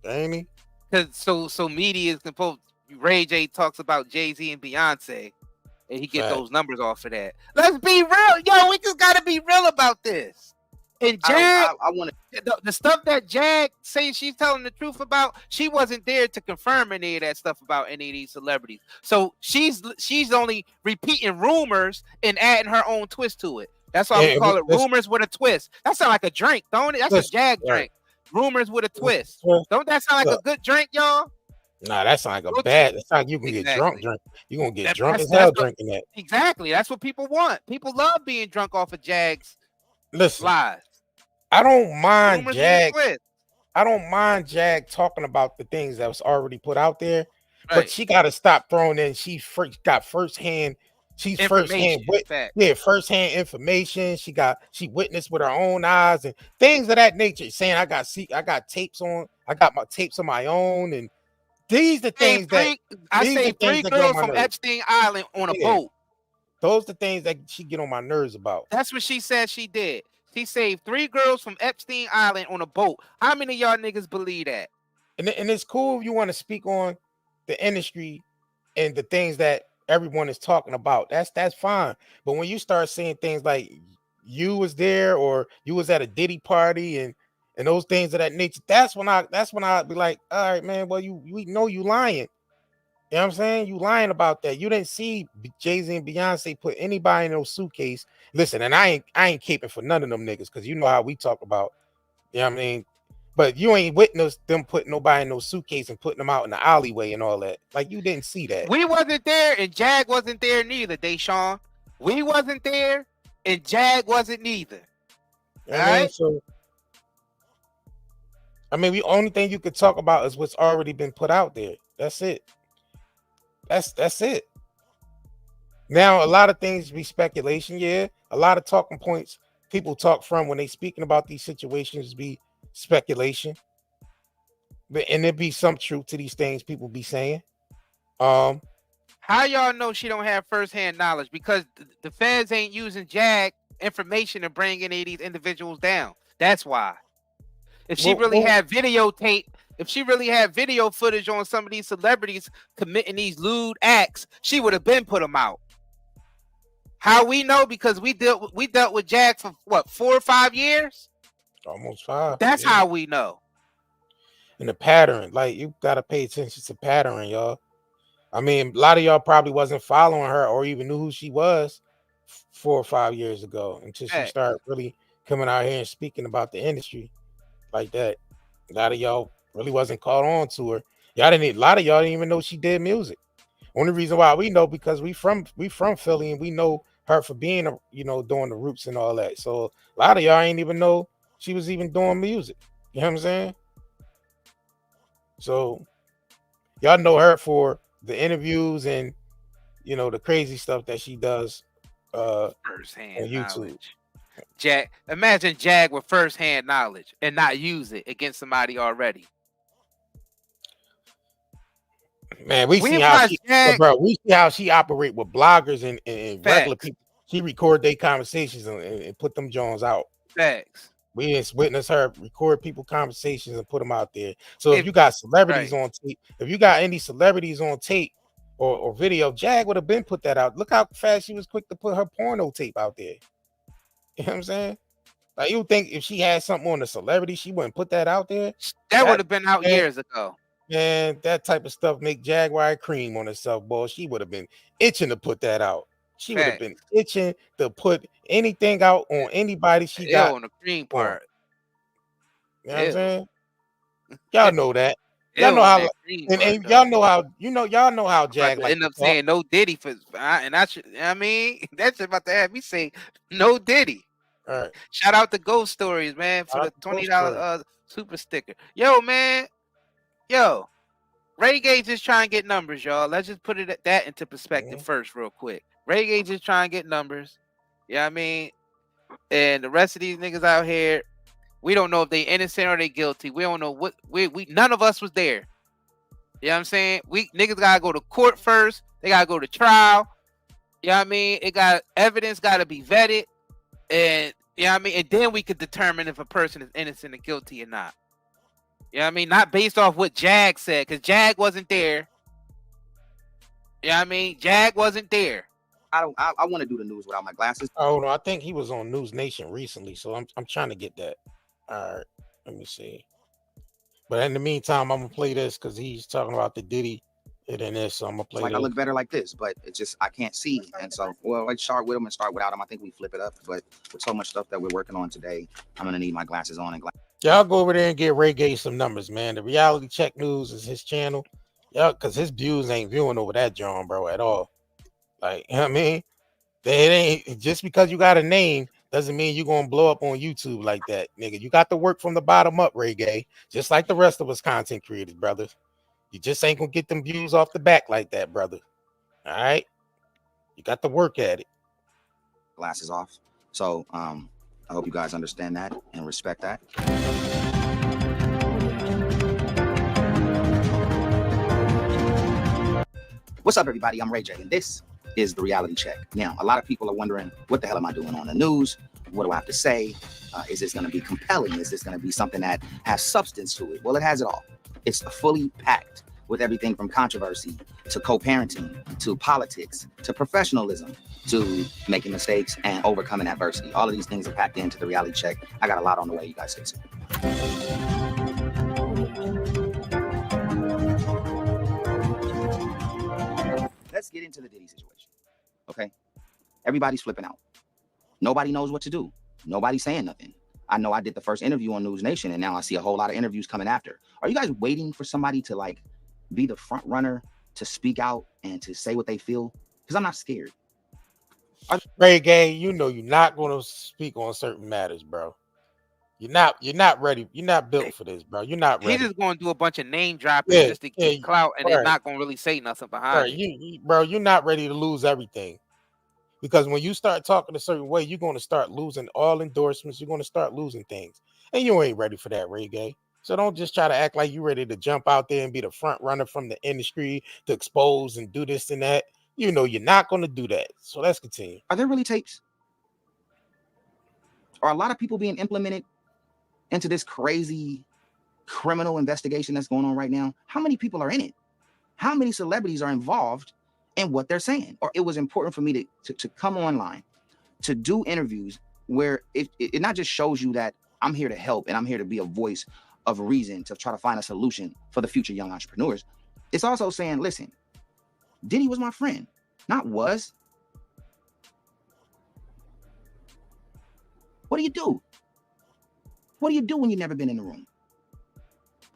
Speaker 3: Ain't he?
Speaker 4: Because so media is composed. Ray J talks about Jay-Z and Beyonce, and he get those numbers off of that. Let's be real, yo. We just gotta be real about this. And Jag,
Speaker 10: I want
Speaker 4: the stuff that Jag saying she's telling the truth about, she wasn't there to confirm any of that stuff about any of these celebrities. So she's only repeating rumors and adding her own twist to it. That's why we call it rumors with a twist. That sounds like a drink, don't it? That's a Jag drink. Rumors with a twist. Don't that sound like a good drink, y'all?
Speaker 3: Nah, that sounds like a bad. That's like you can get drunk. You gonna get drunk as hell drinking that.
Speaker 4: Exactly. That's what people want. People love being drunk off of Jag's lies.
Speaker 3: I don't mind Jag. I don't mind Jag talking about the things that was already put out there, but she got to stop throwing in. She got firsthand. She's firsthand information. She witnessed with her own eyes and things of that nature. Saying I got tapes on. I got my tapes on my own, and these the things
Speaker 4: I say three girls from Epstein Island on a boat.
Speaker 3: Those the things that she get on my nerves about.
Speaker 4: That's what she said she did. She saved 3 girls from Epstein Island on a boat. How many of y'all niggas believe that?
Speaker 3: And it's cool if you want to speak on the industry and the things that everyone is talking about. That's fine. But when you start saying things like you was there or you was at a Diddy party and those things of that nature, that's when I'd be like, all right, man, well, we know you lying. You know what I'm saying? You lying about that. You didn't see Jay-Z and Beyonce put anybody in no suitcase. Listen, and I ain't caping for none of them niggas because you know how we talk about, you know what I mean? But you ain't witnessed them putting nobody in no suitcase and putting them out in the alleyway and all that. Like, you didn't see that.
Speaker 4: We wasn't there and Jag wasn't there neither, Deshaun. We wasn't there and Jag wasn't neither.
Speaker 3: All right? So I mean, the only thing you could talk about is what's already been put out there. That's it. That's it. Now, a lot of things be speculation. Yeah, a lot of talking points people talk from when they speaking about these situations be speculation. And there be some truth to these things people be saying.
Speaker 4: How y'all know she don't have firsthand knowledge? Because the feds ain't using Jag information to bring any of these individuals down. That's why. If she really had videotape, if she really had video footage on some of these celebrities committing these lewd acts, she would have been put them out. How we know? Because we dealt with Jag for what, 4 or 5 years?
Speaker 3: Almost 5.
Speaker 4: That's how we know.
Speaker 3: And the pattern, like, you gotta pay attention to pattern, y'all. I mean, a lot of y'all probably wasn't following her or even knew who she was 4 or 5 years ago until she started really coming out here and speaking about the industry like that. A lot of y'all really wasn't caught on to her. A lot of y'all didn't even know she did music. Only reason why we know because we from Philly and we know her for being doing the Roots and all that. So a lot of y'all ain't even know she was even doing music. You know what I'm saying? So y'all know her for the interviews and the crazy stuff that she does
Speaker 4: firsthand
Speaker 3: on YouTube.
Speaker 4: Knowledge. Imagine Jag with firsthand knowledge and not use it against somebody already.
Speaker 3: Man, we see how she operate with bloggers and regular people. She record their conversations and put them Jones out.
Speaker 4: Facts.
Speaker 3: We just witness her record people conversations and put them out there. So if you got celebrities on tape, if you got any celebrities on tape or video, Jag would have been put that out. Look how fast she was quick to put her porno tape out there. You know what I'm saying? Like, you think if she had something on a celebrity, she wouldn't put that out there?
Speaker 4: That would have been out years ago.
Speaker 3: Man, that type of stuff make Jaguar cream on herself, boy. She would have been itching to put that out. She would have been itching to put anything out on anybody she got
Speaker 4: on the cream part.
Speaker 3: You know what I'm saying? Y'all know that. Y'all know how, and y'all know how, y'all know how Jag like
Speaker 4: end up saying no Diddy for, and I mean, that's about to have me say no Diddy.
Speaker 3: All right.
Speaker 4: Shout out to Ghost Stories, man, for the $20 super sticker. Yo, man. Yo, Ray Gage just trying to get numbers, y'all. Let's just put that into perspective first, real quick. Ray Gage is trying to get numbers. You know what I mean? And the rest of these niggas out here, we don't know if they innocent or they guilty. We don't know what we none of us was there. You know what I'm saying? We niggas gotta go to court first. They gotta go to trial. You know what I mean? Evidence gotta be vetted. And you know what I mean? And then we could determine if a person is innocent or guilty or not. You know what I mean? Not based off what Jag said, because Jag wasn't there. You know what I mean? Jag wasn't there.
Speaker 10: I want to do the news without my glasses.
Speaker 3: Oh no, I think he was on News Nation recently, so I'm trying to get that. All right, let me see. But in the meantime, I'm gonna play this because he's talking about the Diddy and then this, so I'm gonna play.
Speaker 10: Like, I look better like this, but it's just I can't see, and so let's start with them and start without them. I think we flip it up, but with so much stuff that we're working on today, I'm gonna need my glasses on and
Speaker 3: y'all go over there and get Ray Gage some numbers, man. The Reality Check News is his channel. Yeah, because his views ain't viewing over that John, bro, at all. Like, you know what I mean? It ain't just because you got a name doesn't mean you're gonna blow up on YouTube like that, nigga. You got to work from the bottom up, Ray Gage, just like the rest of us content creators, brother. You just ain't gonna get them views off the back like that, brother. All right, you got to work at it.
Speaker 10: Glasses off. So I hope you guys understand that and respect that. What's up, everybody? I'm Ray J, and this is the Reality Check. Now, a lot of people are wondering, what the hell am I doing on the news? What do I have to say? Is this going to be compelling? Is this going to be something that has substance to it? Well, it has it all. It's fully packed with everything from controversy to co-parenting to politics to professionalism to making mistakes and overcoming adversity. All of these things are packed into the Reality Check. I got a lot on the way, you guys stay tuned. Let's get into the Diddy situation, okay? Everybody's flipping out. Nobody knows what to do. Nobody's saying nothing. I know I did the first interview on News Nation, and now I see a whole lot of interviews coming after. Are you guys waiting for somebody to, like, be the front runner to speak out and to say what they feel? Because I'm not scared.
Speaker 3: Ray Gage, you know you're not going to speak on certain matters, bro. You're not ready. You're not built for this, bro. You're not
Speaker 4: He's
Speaker 3: ready.
Speaker 4: just going to do a bunch of name dropping
Speaker 3: Yeah,
Speaker 4: just to
Speaker 3: yeah,
Speaker 4: get clout, and then
Speaker 3: right,
Speaker 4: not going to really say nothing behind
Speaker 3: right.
Speaker 4: it.
Speaker 3: Bro, you're not ready to lose everything. Because when you start talking a certain way, you're going to start losing all endorsements. You're going to start losing things. And you ain't ready for that, Ray Gay. So don't just try to act like you're ready to jump out there and be the front runner from the industry to expose and do this and that. You know you're not going to do that. So let's continue.
Speaker 10: Are there really tapes? Are a lot of people being implemented into this crazy criminal investigation that's going on right now? How many people are in it? How many celebrities are involved in what they're saying? Or it was important for me to come online, to do interviews where it not just shows you that I'm here to help and I'm here to be a voice of reason to try to find a solution for the future young entrepreneurs. It's also saying, listen, Diddy was my friend, not was. What do you do? What do you do when you've never been in the room?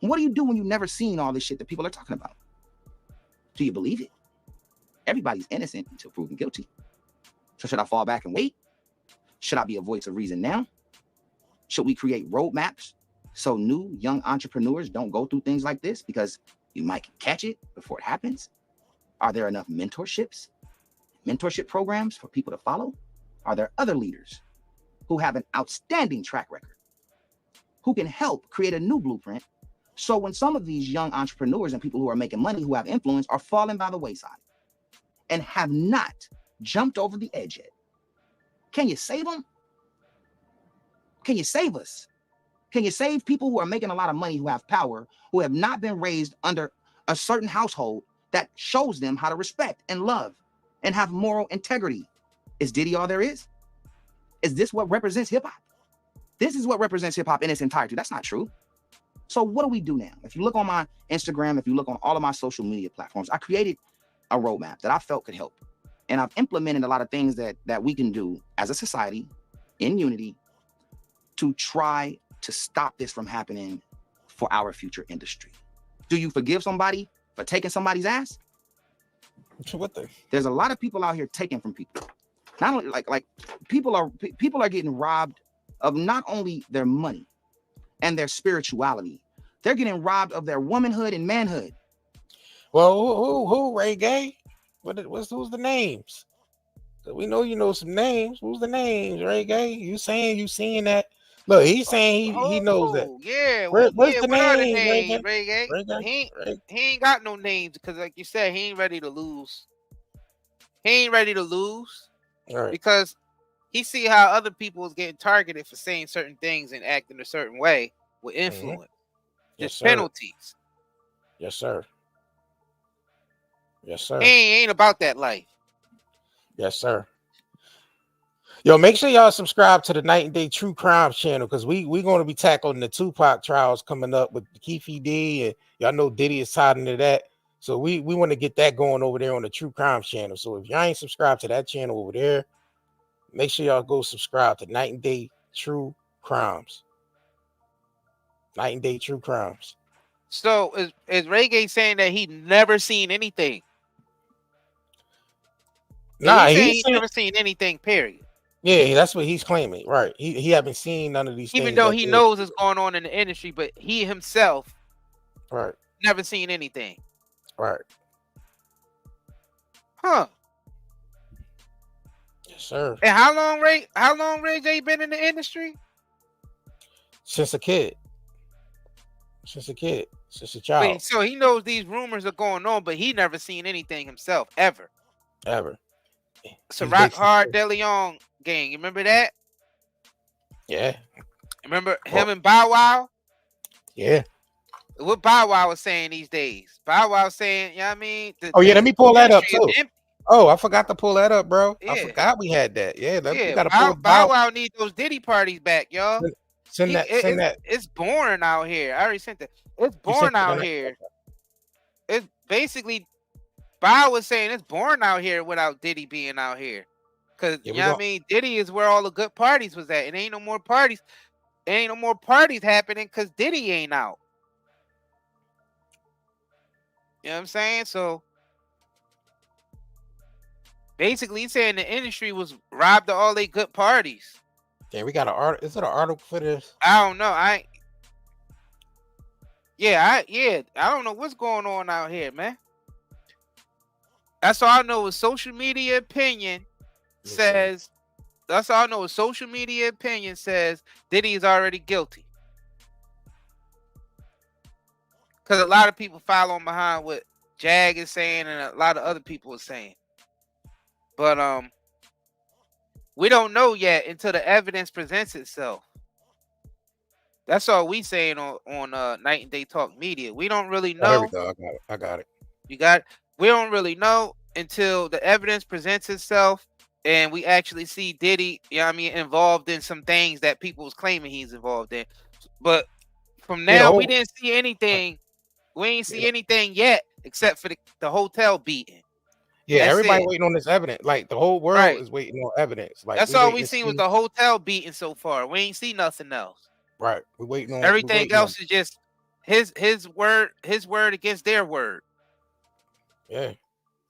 Speaker 10: What do you do when you've never seen all this shit that people are talking about? Do you believe it? Everybody's innocent until proven guilty. So should I fall back and wait? Should I be a voice of reason now? Should we create roadmaps so new young entrepreneurs don't go through things like this because you might catch it before it happens? Are there enough mentorship programs for people to follow? Are there other leaders who have an outstanding track record, who can help create a new blueprint? So when some of these young entrepreneurs and people who are making money, who have influence, are falling by the wayside and have not jumped over the edge yet, can you save them? Can you save us? Can you save people who are making a lot of money, who have power, who have not been raised under a certain household that shows them how to respect and love and have moral integrity? Is Diddy all there is? Is this what represents hip hop? This is what represents hip hop in its entirety. That's not true. So what do we do now? If you look on my Instagram, if you look on all of my social media platforms, I created a roadmap that I felt could help. And I've implemented a lot of things that we can do as a society in unity to try to stop this from happening for our future industry. Do you forgive somebody for taking somebody's ass? There's a lot of people out here taking from people. Not only like people are getting robbed of not only their money and their spirituality, they're getting robbed of their womanhood and manhood.
Speaker 3: Well, who Ray Gay? Who's the names? We know you know some names. Who's the names, Ray Gay? You seeing that? Look, he's saying he knows that.
Speaker 4: Yeah,
Speaker 3: What's
Speaker 4: yeah.
Speaker 3: the
Speaker 4: What are the
Speaker 3: name,
Speaker 4: names, Ray Gay? He ain't got no names because, like you said, he ain't ready to lose. He ain't ready to lose because he see how other people is getting targeted for saying certain things and acting a certain way with influence. There's penalties.
Speaker 3: Yes, sir. Yes, sir.
Speaker 4: He ain't about that life.
Speaker 3: Yes, sir. Yo, make sure y'all subscribe to the Night and Day True Crime channel because we're going to be tackling the Tupac trials coming up with Keefe D, and y'all know Diddy is tied into that. So we want to get that going over there on the True Crime channel. So if y'all ain't subscribed to that channel over there, make sure y'all go subscribe to Night and Day True Crimes. Night and Day True Crimes.
Speaker 4: So is Ray Gay saying that he never seen anything?
Speaker 3: Nah,
Speaker 4: he's never seen anything, period.
Speaker 3: Yeah, that's what he's claiming. Right. He haven't seen none of these things.
Speaker 4: Even though he knows what's going on in the industry, but he himself never seen anything.
Speaker 3: Right.
Speaker 4: Huh.
Speaker 3: Yes, sir.
Speaker 4: And how long Ray J been in the industry?
Speaker 3: Since a kid. Since a child.
Speaker 4: Wait, so he knows these rumors are going on, but he never seen anything himself, ever.
Speaker 3: So
Speaker 4: Rock Hard De Leon gang, you remember that?
Speaker 3: Yeah.
Speaker 4: Remember him and Bow Wow?
Speaker 3: Yeah.
Speaker 4: What Bow Wow was saying these days? Bow Wow saying, you know what I mean?
Speaker 3: Let me pull that up too. Oh, I forgot to pull that up, bro.
Speaker 4: Yeah.
Speaker 3: I forgot we had that. Yeah, we gotta
Speaker 4: Bow,
Speaker 3: pull
Speaker 4: Bow Wow need those Diddy parties back, y'all.
Speaker 3: Send that.
Speaker 4: It's boring out here. I already sent that. It's boring out here. It's basically Bow was saying it's boring out here without Diddy being out here. Cause you know what I mean? Diddy is where all the good parties was at. It ain't no more parties. It ain't no more parties happening because Diddy ain't out. You know what I'm saying? So basically he's saying the industry was robbed of all their good parties.
Speaker 3: Yeah, we got an article. Is it an article for this?
Speaker 4: I don't know. I don't know what's going on out here, man. That's all I know is social media opinion says. That's all I know is social media opinion says Diddy is already guilty. Because a lot of people follow behind what Jag is saying and a lot of other people are saying. But we don't know yet until the evidence presents itself. That's all we saying on Night and Day Talk Media. We don't really know.
Speaker 3: Oh, there we go. I got it.
Speaker 4: You got it? We don't really know until the evidence presents itself and we actually see Diddy, involved in some things that people was claiming he's involved in. But from now, we didn't see anything. We ain't see anything yet except for the hotel beating.
Speaker 3: Yeah, everybody waiting on this evidence. Like the whole world is waiting on evidence. Like
Speaker 4: that's all we seen was the hotel beating so far. We ain't see nothing else.
Speaker 3: Right. We're waiting on
Speaker 4: everything else is just his word against their word.
Speaker 3: Yeah.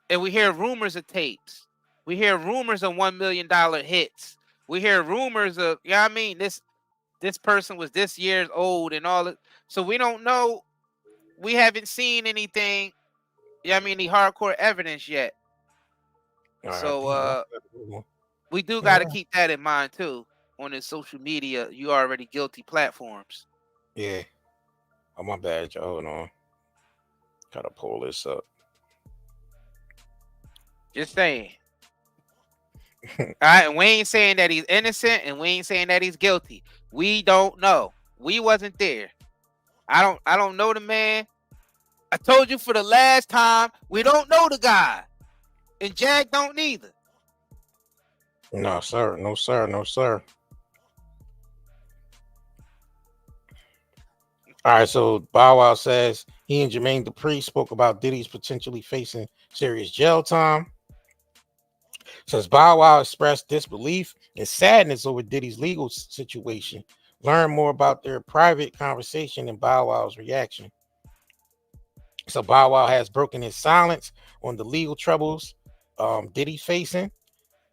Speaker 4: And we hear rumors of tapes. We hear rumors of $1 million hits. We hear rumors of, this person was this years old and all that. So we don't know. We haven't seen anything, any hardcore evidence yet. So we do got to keep that in mind too on the social media, you already guilty platforms.
Speaker 3: Yeah. Oh, my bad, y'all. Hold on. Gotta pull this up.
Speaker 4: Just saying. All right, and we ain't saying that he's innocent and we ain't saying that he's guilty. We don't know. We wasn't there. I don't know the man. I told you for the last time, we don't know the guy. And Jag don't neither.
Speaker 3: No, sir. No, sir. No, sir. All right, so Bow Wow says he and Jermaine Dupri spoke about Diddy's potentially facing serious jail time. Says Bow Wow expressed disbelief and sadness over Diddy's legal situation. Learn more about their private conversation and Bow Wow's reaction. So Bow Wow has broken his silence on the legal troubles Diddy facing.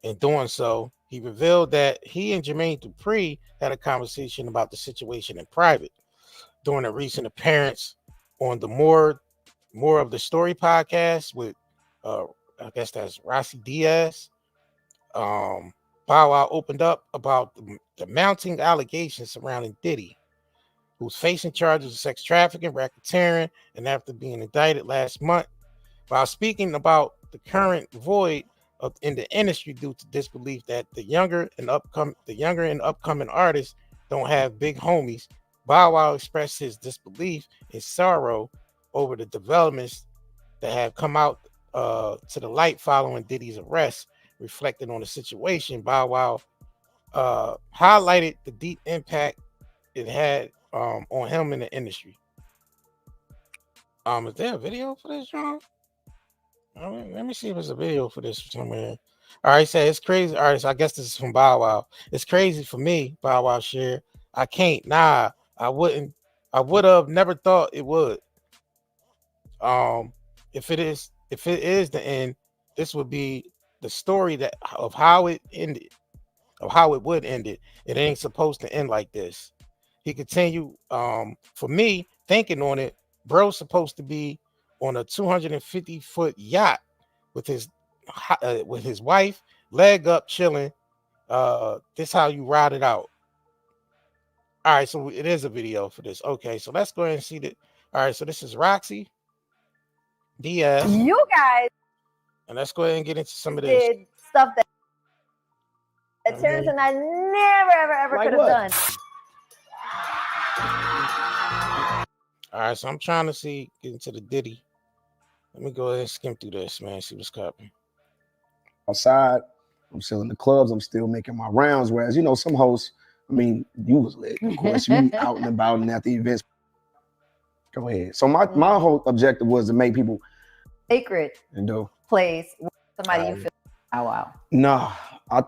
Speaker 3: In doing so, he revealed that he and Jermaine Dupri had a conversation about the situation in private. During a recent appearance on the More of the Story podcast with I guess that's Rossi Diaz. Bow Wow opened up about the mounting allegations surrounding Diddy, who's facing charges of sex trafficking, racketeering, and after being indicted last month. While speaking about the current void in the industry due to disbelief that the younger and upcoming artists don't have big homies, Bow Wow expressed his disbelief and sorrow over the developments that have come out to the light following Diddy's arrest. Reflecting on the situation, Bow Wow highlighted the deep impact it had on him in the industry. Is there a video for this, John? Let me see if there's a video for this somewhere. All right, say it's crazy. All right, so I guess this is from Bow Wow. It's crazy for me, Bow Wow share. I can't. Nah, I wouldn't. I would have never thought it would. If it is the end, this would be the story of how it ended, of how it would end it. It ain't supposed to end like this. He continued. For me, thinking on it, bro's supposed to be on a 250-foot yacht with his wife, leg up, chilling. This how you ride it out. All right, so it is a video for this. Okay, so let's go ahead and see that. All right, so this is Roxy Diaz.
Speaker 14: You guys,
Speaker 3: and let's go ahead and get into some of this
Speaker 14: did stuff that Terrence and I never ever could have done.
Speaker 3: All right, so I'm trying to get into the Diddy. Let me go ahead and skim through this, man. See what's happening.
Speaker 15: Outside, I'm still in the clubs. I'm still making my rounds. Whereas, some hosts, you was lit. Of course, you out and about and at the events. Go ahead. So my whole objective was to make people
Speaker 14: sacred place. Somebody you feel. Oh wow.
Speaker 15: No, I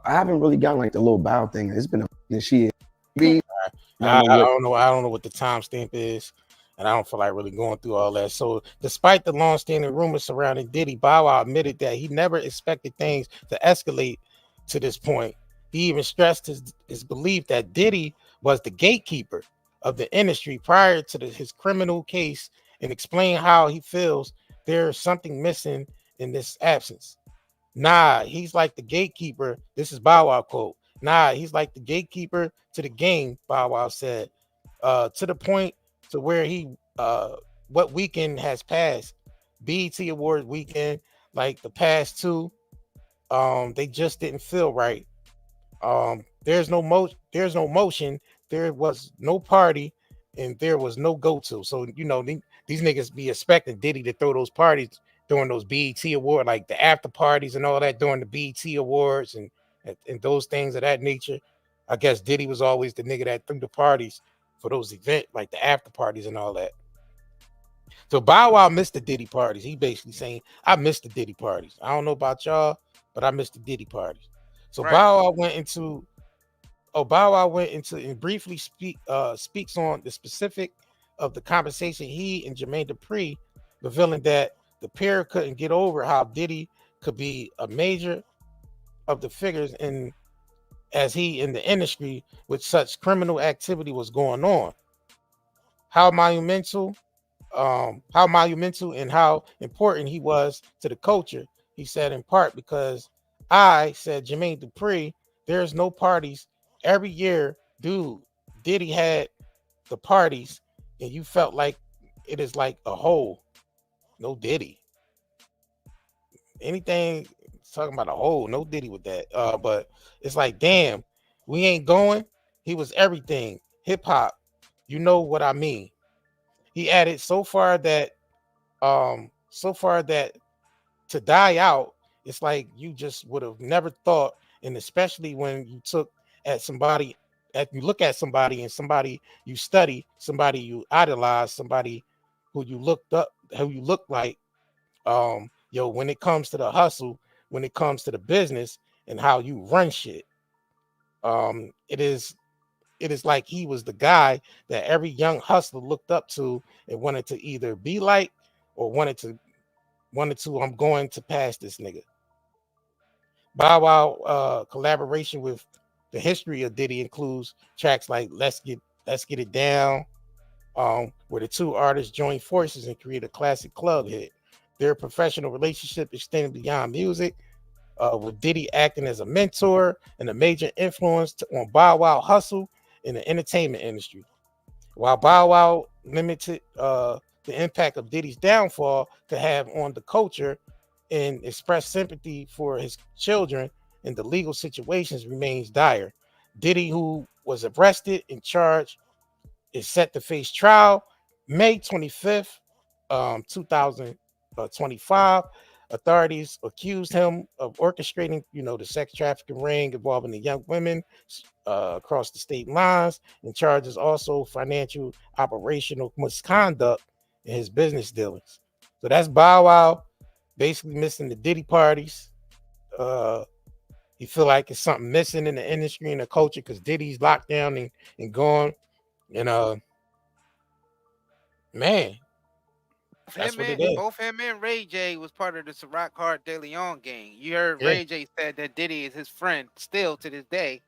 Speaker 15: haven't really gotten like the little bow thing. It's been a shit. I
Speaker 3: don't know what the timestamp is. And I don't feel like really going through all that. So despite the long-standing rumors surrounding Diddy, Bow Wow admitted that he never expected things to escalate to this point. He even stressed his belief that Diddy was the gatekeeper of the industry prior to his criminal case, and explained how he feels there's something missing in this absence. Nah, he's like the gatekeeper. This is Bow Wow quote. Nah, he's like the gatekeeper to the game, Bow Wow said. To the point to where what weekend has passed, BET Awards weekend, like the past two, they just didn't feel right. There's no motion, there was no party, and there was no go-to. So these niggas be expecting Diddy to throw those parties during those BET Awards, like the after parties and all that during the BET Awards and those things of that nature. I guess Diddy was always the nigga that threw the parties for those events, like the after parties and all that. So Bow Wow missed the Diddy parties. He basically saying, I missed the Diddy parties. I don't know about y'all, but I missed the Diddy parties. So
Speaker 4: Right.
Speaker 3: Bow Wow went into and briefly speaks on the specific of the conversation he and Jermaine Dupri, revealing that the pair couldn't get over how Diddy could be a major of the figures in as he in the industry with such criminal activity was going on. How monumental and how important he was to the culture. He said in part because said Jermaine Dupri, there's no parties every year, dude. Diddy had the parties, and you felt like it is like a whole. No Diddy. Anything talking about a whole, no Diddy with that. But it's like, damn, we ain't going. He was everything. Hip hop. You know what I mean? He added so far that to die out, it's like you just would have never thought, and especially when you look at somebody and somebody you study, somebody you idolize, somebody who you look like, when it comes to the hustle, when it comes to the business and how you run shit, it is like he was the guy that every young hustler looked up to and wanted to either be like or wanted to I'm going to pass this nigga. Bow Wow collaboration with the history of Diddy includes tracks like Let's Get It Down, where the two artists joined forces and create a classic club hit. Their professional relationship extended beyond music, with Diddy acting as a mentor and a major influence on Bow Wow hustle in the entertainment industry. While Bow Wow limited the impact of Diddy's downfall to have on the culture and expressed sympathy for his children, and the legal situations remains dire. Diddy, who was arrested and charged, is set to face trial May 25th, 2025. Authorities accused him of orchestrating, the sex trafficking ring involving the young women across the state lines, and charges also financial operational misconduct in his business dealings. So that's Bow Wow basically missing the Diddy parties. He feel like it's something missing in the industry and the culture because Diddy's locked down and gone. And man, that's what it is.
Speaker 4: Both him and Ray J was part of the Ciroc Hart De Leon gang. You heard
Speaker 3: Yeah.
Speaker 4: Ray J said that Diddy is his friend still to this day.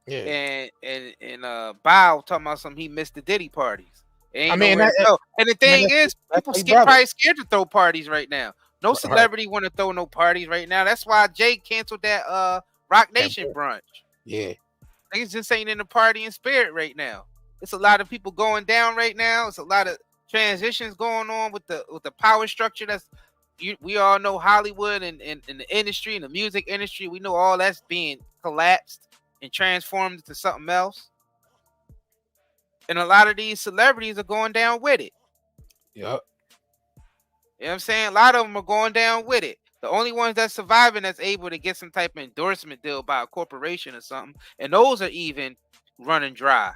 Speaker 3: Yeah.
Speaker 4: And Bow talking about something, he missed the Diddy parties. And the thing is, people probably scared to throw parties right now. No celebrity want to throw no parties right now. That's why Jay canceled that Rock Nation brunch.
Speaker 3: Yeah.
Speaker 4: Niggas just ain't in the partying spirit right now. It's a lot of people going down right now. It's a lot of transitions going on with the power structure. We all know Hollywood and the industry and the music industry. We know all that's being collapsed and transformed into something else. And a lot of these celebrities are going down with it.
Speaker 3: Yep.
Speaker 4: You know what I'm saying? A lot of them are going down with it. The only ones that's surviving that's able to get some type of endorsement deal by a corporation or something, and those are even running dry.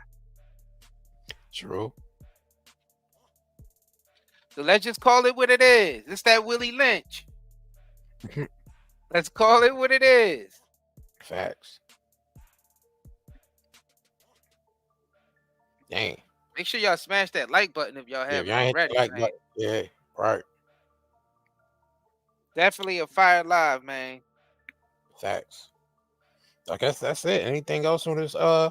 Speaker 3: True.
Speaker 4: So let's just call it what it is. It's that Willie Lynch. Let's call it what it is.
Speaker 3: Facts. Dang.
Speaker 4: Make sure y'all smash that like button if y'all haven't already.
Speaker 3: Yeah, right.
Speaker 4: Definitely a fire live, man.
Speaker 3: Facts. I guess that's it. Anything else on this
Speaker 4: Nah,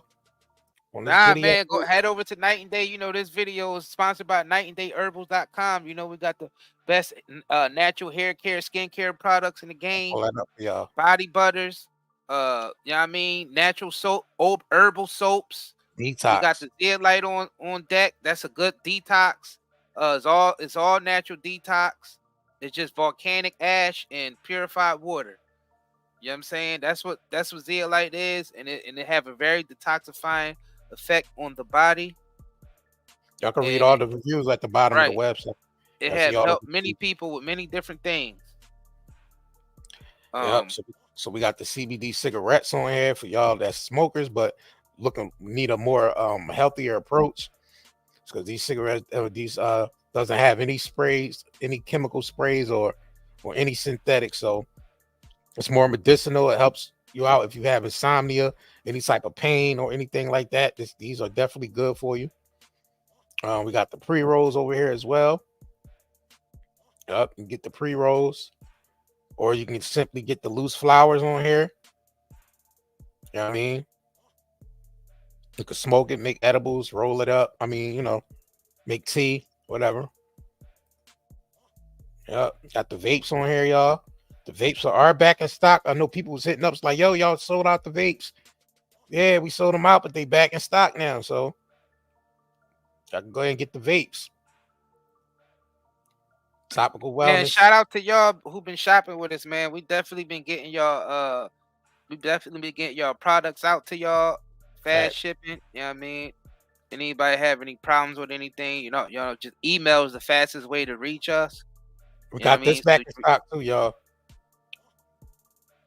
Speaker 3: video?
Speaker 4: man, go head over to Night and Day. You know, this video is sponsored by nightandayherbals.com. You know, we got the best natural hair care, skincare products in the game.
Speaker 3: Pull that up for y'all.
Speaker 4: Body butters, you know what I mean? Natural soap, herbal soaps.
Speaker 3: Detox.
Speaker 4: We got the Zeolite on deck. That's a good detox. It's all natural detox. It's just volcanic ash and purified water. You know what I'm saying? That's what zeolite is, and it have a very detoxifying effect on the body.
Speaker 3: Y'all can read all the reviews at the bottom of the website.
Speaker 4: It has helped many people with many different things.
Speaker 3: Yep. So we got the CBD cigarettes on here for y'all that's smokers, but need a more healthier approach, because these cigarettes doesn't have any sprays, any chemical sprays or any synthetic. So it's more medicinal. It helps you out if you have insomnia, any type of pain or anything like that. These are definitely good for you. We got the pre-rolls over here as well. Yep, you can get the pre-rolls, or you can simply get the loose flowers on here. You know what I mean? You can smoke it, make edibles, roll it up. I mean, you know, make tea, whatever. Yep, got the vapes on here, y'all. The vapes are back in stock. I know people was hitting up, it's like, yo, y'all sold out the vapes. Yeah, we sold them out, but they back in stock now. So I can go ahead and get the vapes. Topical wellness.
Speaker 4: Man, shout out to y'all who've been shopping with us, man. We definitely been getting y'all products out to y'all. Fast shipping. You know what I mean? Anybody have any problems with anything, you know, just email is the fastest way to reach us.
Speaker 3: We got this back in stock too, y'all.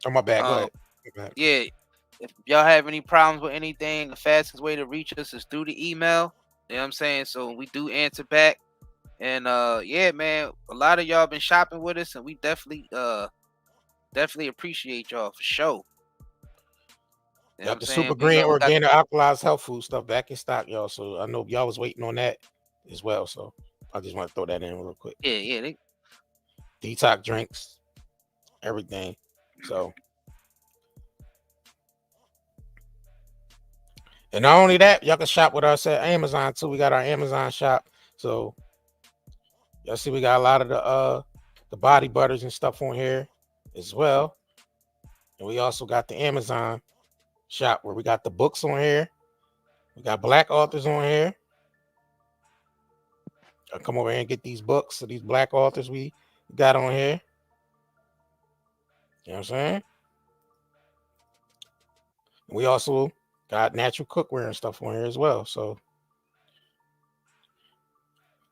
Speaker 3: Oh, my bad. Go ahead.
Speaker 4: Yeah. If y'all have any problems with anything, the fastest way to reach us is through the email. You know what I'm saying? So we do answer back. And yeah, man, a lot of y'all been shopping with us, and we definitely appreciate y'all for sure.
Speaker 3: You got the super green organic alkalized health food stuff back in stock, y'all. So I know y'all was waiting on that as well. So I just want to throw that in real quick.
Speaker 4: Yeah.
Speaker 3: Detox drinks, everything. So, and not only that, y'all can shop with us at Amazon too. We got our Amazon shop. So y'all see we got a lot of the body butters and stuff on here as well. And we also got the Amazon shop where we got the books on here. We got Black authors on here. I'll come over here and get these books of these Black authors we got on here. You know what I'm saying? We also got natural cookware and stuff on here as well. So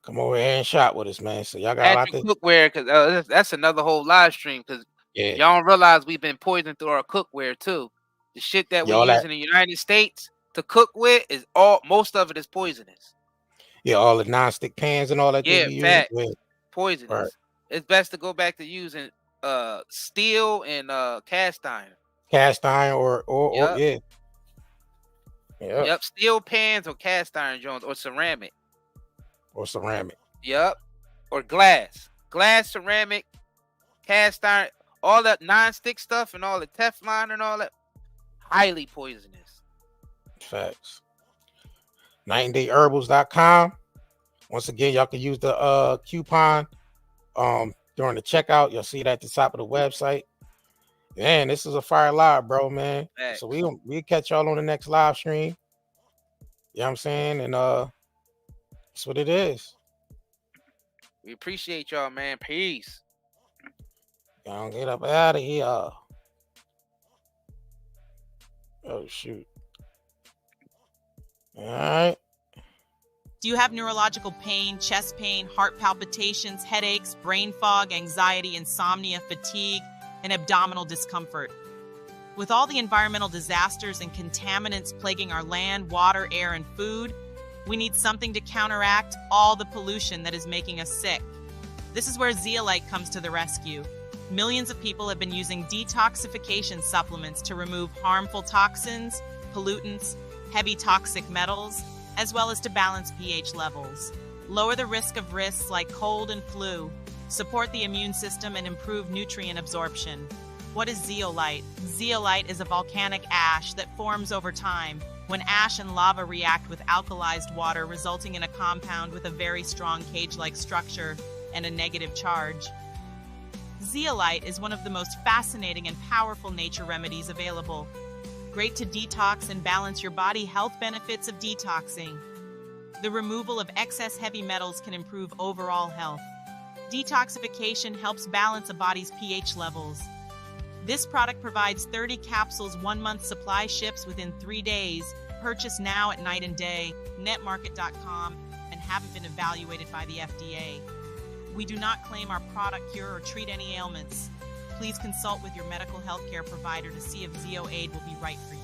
Speaker 3: come over here and shop with us, man. So y'all got
Speaker 4: natural cookware, because that's another whole live stream, because y'all don't realize we've been poisoned through our cookware too. The shit that we use in the United States to cook with is most of it is poisonous.
Speaker 3: Yeah, all the non-stick pans and all that.
Speaker 4: Yeah, poisonous. Right. It's best to go back to using steel and cast iron.
Speaker 3: Cast iron or yeah.
Speaker 4: Yep, steel pans or cast iron joints or ceramic. Yep. Or glass. Glass, ceramic, cast iron, all that non-stick stuff and all the Teflon and all that. Highly poisonous.
Speaker 3: Facts. nightandayherbals.com. Once again, y'all can use the coupon during the checkout. You'll see it at the top of the website. Man, this is a fire live, bro, man. Facts. So we'll catch y'all on the next live stream. You know what I'm saying? And that's what it is.
Speaker 4: We appreciate y'all, man. Peace.
Speaker 3: Y'all get up out of here. Oh, shoot. All right.
Speaker 16: Do you have neurological pain, chest pain, heart palpitations, headaches, brain fog, anxiety, insomnia, fatigue, and abdominal discomfort? With all the environmental disasters and contaminants plaguing our land, water, air, and food, we need something to counteract all the pollution that is making us sick. This is where zeolite comes to the rescue. Millions of people have been using detoxification supplements to remove harmful toxins, pollutants, heavy toxic metals, as well as to balance pH levels. Lower the risk of risks like cold and flu, support the immune system, and improve nutrient absorption. What is zeolite? Zeolite is a volcanic ash that forms over time when ash and lava react with alkalized water, resulting in a compound with a very strong cage-like structure and a negative charge. Zeolite is one of the most fascinating and powerful nature remedies available. Great to detox and balance your body. Health benefits of detoxing. The removal of excess heavy metals can improve overall health. Detoxification helps balance a body's pH levels. This product provides 30 capsules, 1 month supply, ships within 3 days. Purchase now at Night and Day, netmarket.com, and haven't been evaluated by the FDA. We do not claim our product cure or treat any ailments. Please consult with your medical healthcare provider to see if ZeoAid will be right for you.